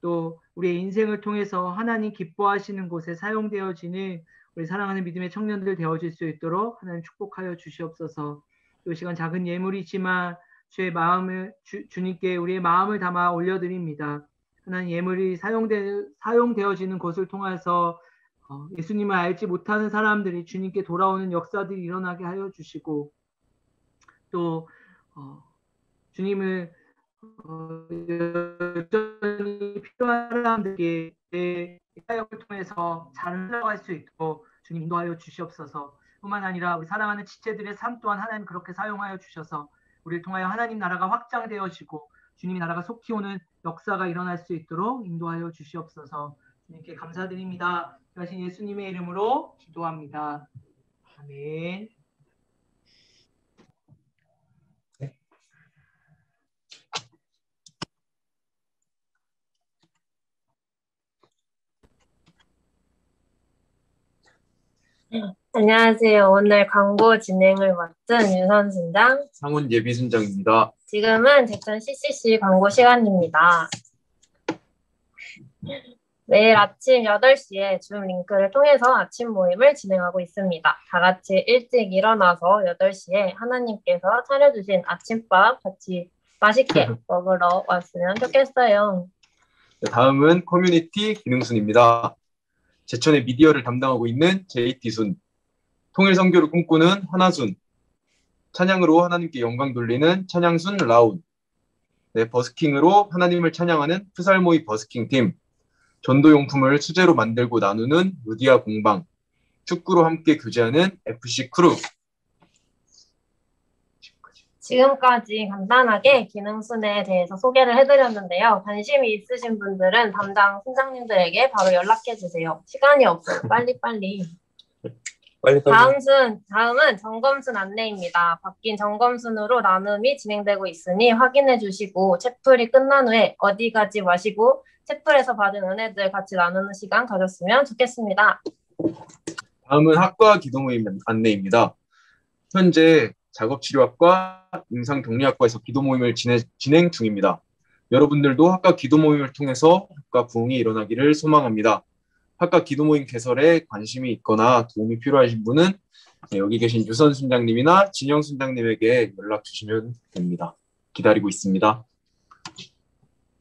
또 우리의 인생을 통해서 하나님 기뻐하시는 곳에 사용되어지는 우리 사랑하는 믿음의 청년들 되어질 수 있도록 하나님 축복하여 주시옵소서. 이 시간 작은 예물이지만 주의 마음을 주님께 우리의 마음을 담아 올려드립니다. 하나님 예물이 사용되어지는 것을 통해서 예수님을 알지 못하는 사람들이 주님께 돌아오는 역사들이 일어나게 하여 주시고 또 주님을 여전히 필요한 사람들에게 내 사역을 통해서 잘 흘러갈 수 있도록 주님 인도하여 주시옵소서. 뿐만 아니라 우리 사랑하는 지체들의 삶 또한 하나님 그렇게 사용하여 주셔서 우리를 통하여 하나님 나라가 확장되어지고 주님의 나라가 속히 오는 역사가 일어날 수 있도록 인도하여 주시옵소서. 주님께 감사드립니다. 하신 예수님의 이름으로 기도합니다. 아멘. 안녕하세요. 오늘 광고 진행을 맡은 유선순장. 상훈 예비순장입니다. 지금은 제천 CCC 광고 시간입니다. 매일 아침 8시에 줌 링크를 통해서 아침 모임을 진행하고 있습니다. 다 같이 일찍 일어나서 8시에 하나님께서 차려주신 아침밥 같이 맛있게 먹으러 왔으면 좋겠어요. 다음은 커뮤니티 기능순입니다. 제천의 미디어를 담당하고 있는 JT순, 통일 선교를 꿈꾸는 하나순, 찬양으로 하나님께 영광 돌리는 찬양순 라운, 버스킹으로 하나님을 찬양하는 푸살모이 버스킹팀, 전도용품을 수제로 만들고 나누는 루디아 공방, 축구로 함께 교제하는 FC 크루. 지금까지 간단하게 기능순에 대해서 소개를 해드렸는데요. 관심이 있으신 분들은 담당 순장님들에게 바로 연락해주세요. 시간이 없어요. 빨리빨리. 다음은 점검순 안내입니다. 바뀐 점검순으로 나눔이 진행되고 있으니 확인해 주시고 채플이 끝난 후에 어디 가지 마시고 채플에서 받은 은혜들 같이 나누는 시간 가졌으면 좋겠습니다. 다음은 학과 기도모임 안내입니다. 현재 작업치료학과 임상격리학과에서 기도모임을 진행 중입니다. 여러분들도 학과 기도모임을 통해서 학과 부흥이 일어나기를 소망합니다. 학과 기도모임 개설에 관심이 있거나 도움이 필요하신 분은 여기 계신 유선 순장님이나 진영 순장님에게 연락 주시면 됩니다. 기다리고 있습니다.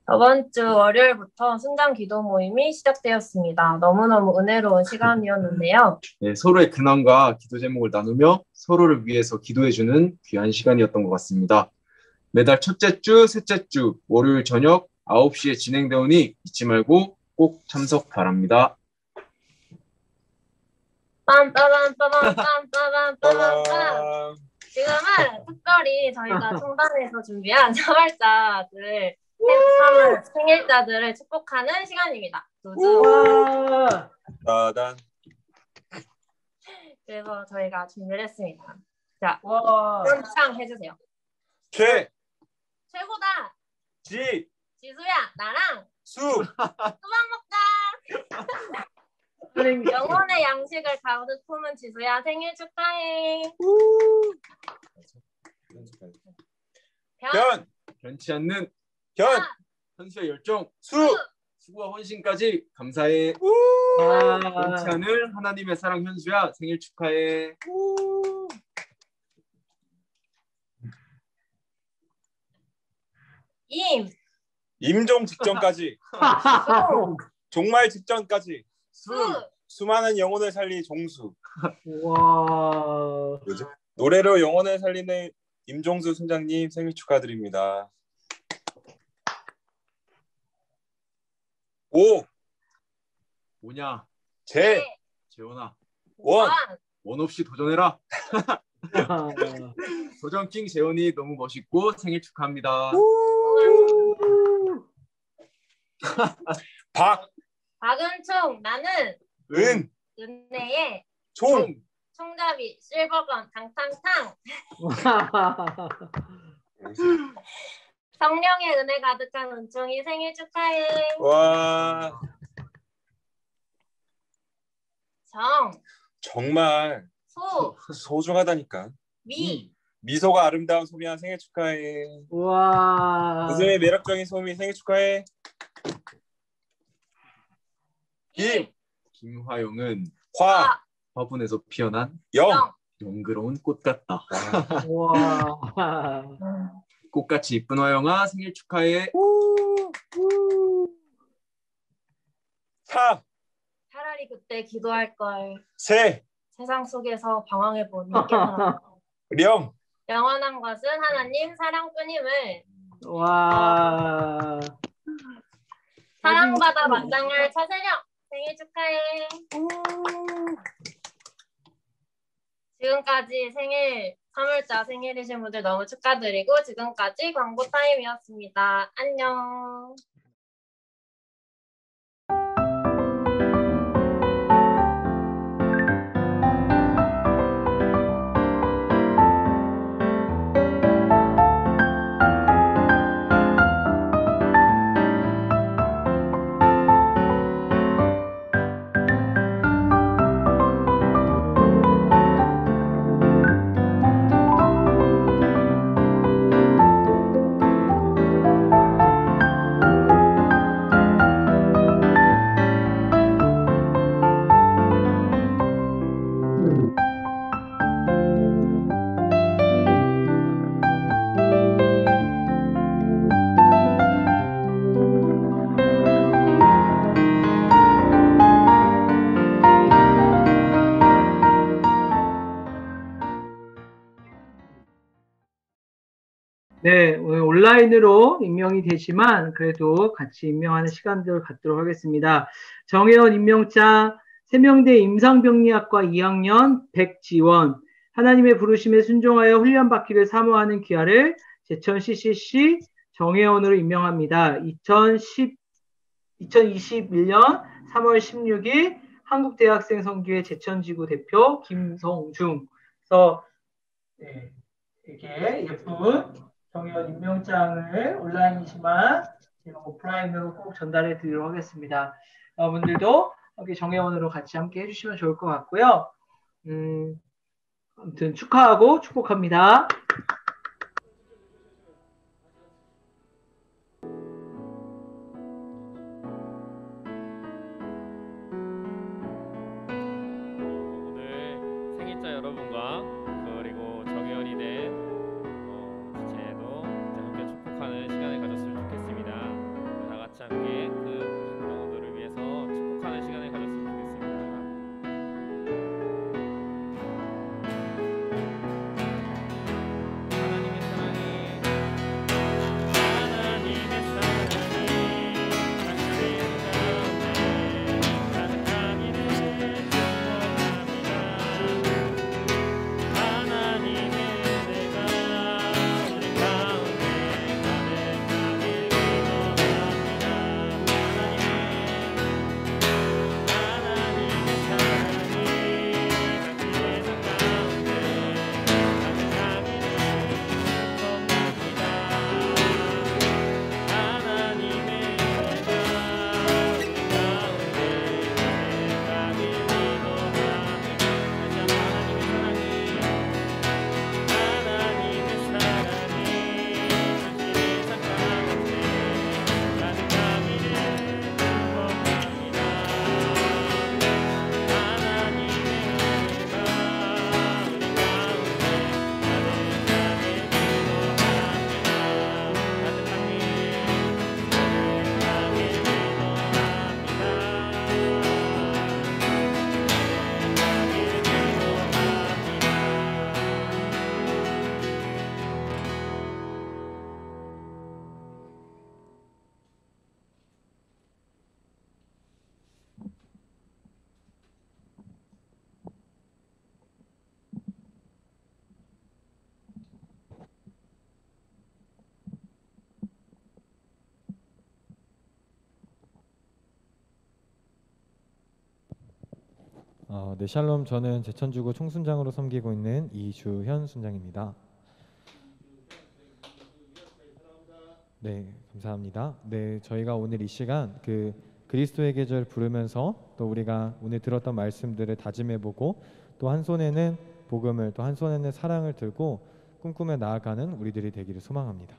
저번 주 월요일부터 순장 기도 모임이 시작되었습니다. 너무너무 은혜로운 시간이었는데요. 서로의 근황과 기도 제목을 나누며 서로를 위해서 기도해주는 귀한 시간이었던 것 같습니다. 매달 첫째 주, 셋째 주, 월요일 저녁 9시에 진행되오니 잊지 말고 꼭 참석 바랍니다. 빰빠밤빠밤빰빠밤빠밤빰. 지금은 특별히 저희가 총단에서 준비한 사활자들, 생일자들을 축복하는 시간입니다. 따단. 그래서 저희가 준비를 했습니다. 자, 와. 창 해주세요. 최고다. 지수야, 나랑 수박 먹자. 영혼의 양식을 가득 품은 지수야, 생일 축하해. 변치 않는 현수의 열정, 수고와 헌신까지 감사해. 변치 않을 하나님의 사랑 현수야, 생일 축하해. 임종 직전까지 종말 직전까지 수많은 영혼을 살린 종수. 와. 노래로 영혼을 살리는 임종수 순장님 생일 축하드립니다. 뭐냐? 재원아. 원 없이 도전해라. 도전킹 재원이 너무 멋있고 생일 축하합니다. 박, 박은 총, 나는 은, 은혜의 총. 총잡이 실버건 탕탕탕. 성령의 은혜 가득한 은총이 생일 축하해. 와, 정, 정말 소, 소중하다니까. 미, 미소가 아름다운 소미야 생일 축하해. 와. 웃음의 매력적인 소미 생일 축하해. 김, 김화영은 화, 화분에서 피어난 영. 영그러운 꽃 같다. 와. 꽃같이 이쁜 화영아 생일 축하해. 사, 차라리 그때 기도할 걸. 세, 세상 속에서 방황해 보니 깨달아. 령. 영원한 것은 하나님 사랑뿐임을. 와. 사랑받아 마땅할 차세령 생일 축하해. 지금까지 생일 3월자 생일이신 분들 너무 축하드리고 지금까지 광고 타임이었습니다. 안녕. 네, 오늘 온라인으로 임명이 되지만 그래도 같이 임명하는 시간들을 갖도록 하겠습니다. 정혜원 임명장 세명대 임상병리학과 2학년 백지원 하나님의 부르심에 순종하여 훈련받기를 사모하는 귀하를 제천 CCC 정혜원으로 임명합니다. 2021년 3월 16일 한국대학생 선교회 제천지구 대표 김성중. 그래서 네, 이렇게 예쁜 정혜원 임명장을 온라인이지만 제가 오프라인으로 꼭 전달해 드리도록 하겠습니다. 여러분들도 여기 정혜원으로 같이 함께 해주시면 좋을 것 같고요. 아무튼 축하하고 축복합니다. 오늘 생일자 여러분과 그리고 정혜원이 된 지체도 함께 축복하는 시간을 가졌으면 좋겠습니다. 다 같이 함께 그 영혼들을 위해서 축복하는 시간을 가졌으면 좋겠습니다. 네, 샬롬. 저는 제천주고 총순장으로 섬기고 있는 이주현 순장입니다. 네, 감사합니다. 네, 저희가 오늘 이 시간 그리스도의 계절 부르면서 또 우리가 오늘 들었던 말씀들을 다짐해보고 또 한 손에는 복음을 또 한 손에는 사랑을 들고 꿈꾸며 나아가는 우리들이 되기를 소망합니다.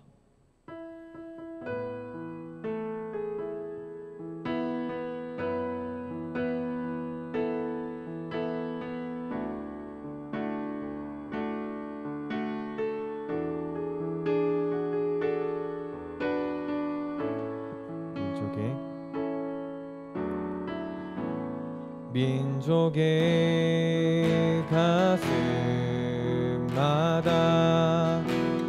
민족의 가슴마다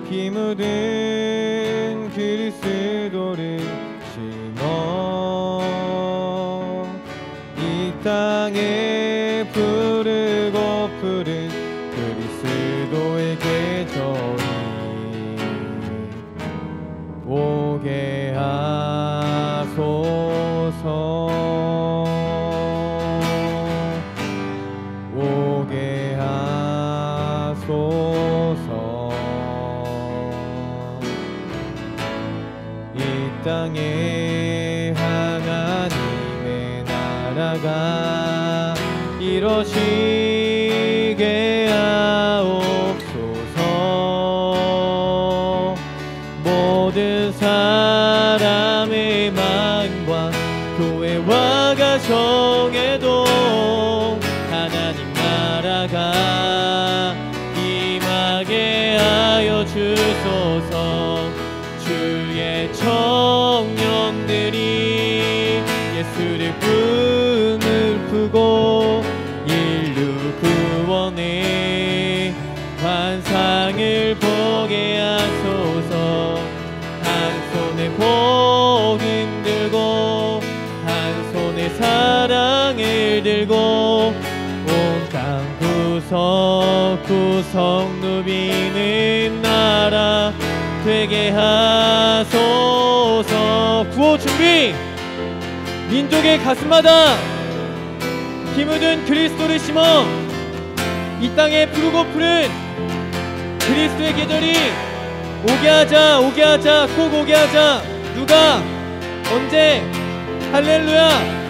피 묻은 그리스도를 심어 이 땅에 부르고 푸른 그리스도의 계절이 오게 하소서. 땅에 하나님의 나라가 이루어지게 하옵소서. 모든 사람의 마음과 교회와 가정에도 하나님 나라가 임하게 하여 주소서. 주의 청년들이 예수의 꿈을 품고 인류 구원의 환상을 보게 하소서. 한 손에 복음 들고 한 손에 사랑을 들고 온 땅 구석구석 누비는 나라 되게 하소서. 구호 준비. 민족의 가슴마다 피 묻은 그리스도를 심어 이 땅에 푸르고 푸른 그리스도의 계절이 오게 하자. 오게 하자. 꼭 오게 하자. 누가 언제? 할렐루야.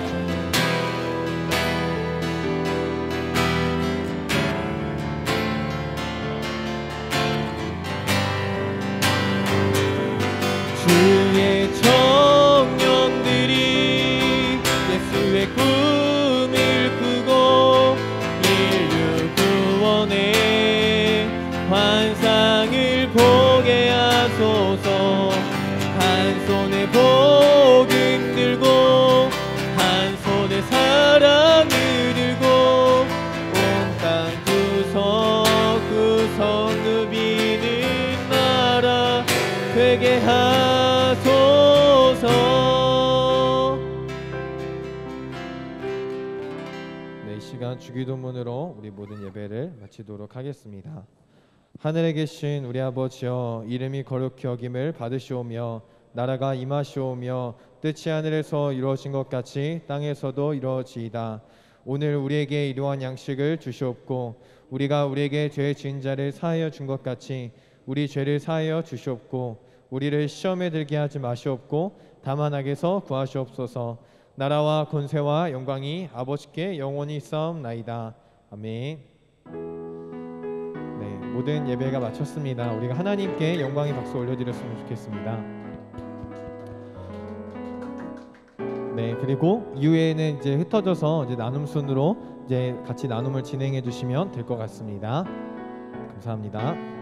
주의 청년들이 예수의 꿈을 꾸고 인류 구원의 환상을 보게 하소서. 한 손에 복음 들고 한 손에 사랑을 들고 온 땅 구석구석 누비는 나라 되게 하소서. 네, 이 시간 주기도문으로 우리 모든 예배를 마치도록 하겠습니다. 하늘에 계신 우리 아버지여, 이름이 거룩히 여김을 받으시오며 나라가 임하시오며 뜻이 하늘에서 이루어진 것 같이 땅에서도 이루어지이다. 오늘 우리에게 일용할 양식을 주시옵고 우리가 우리에게 죄 지은 자를 사하여 준 것 같이 우리 죄를 사하여 주시옵고 우리를 시험에 들게 하지 마시옵고 다만 악에서 구하시옵소서. 나라와 권세와 영광이 아버지께 영원히 있사옵나이다. 아멘. 네, 모든 예배가 마쳤습니다. 우리가 하나님께 영광의 박수 올려드렸으면 좋겠습니다. 네, 그리고 이후에는 이제 흩어져서 이제 나눔 순으로 이제 같이 나눔을 진행해 주시면 될 것 같습니다. 감사합니다.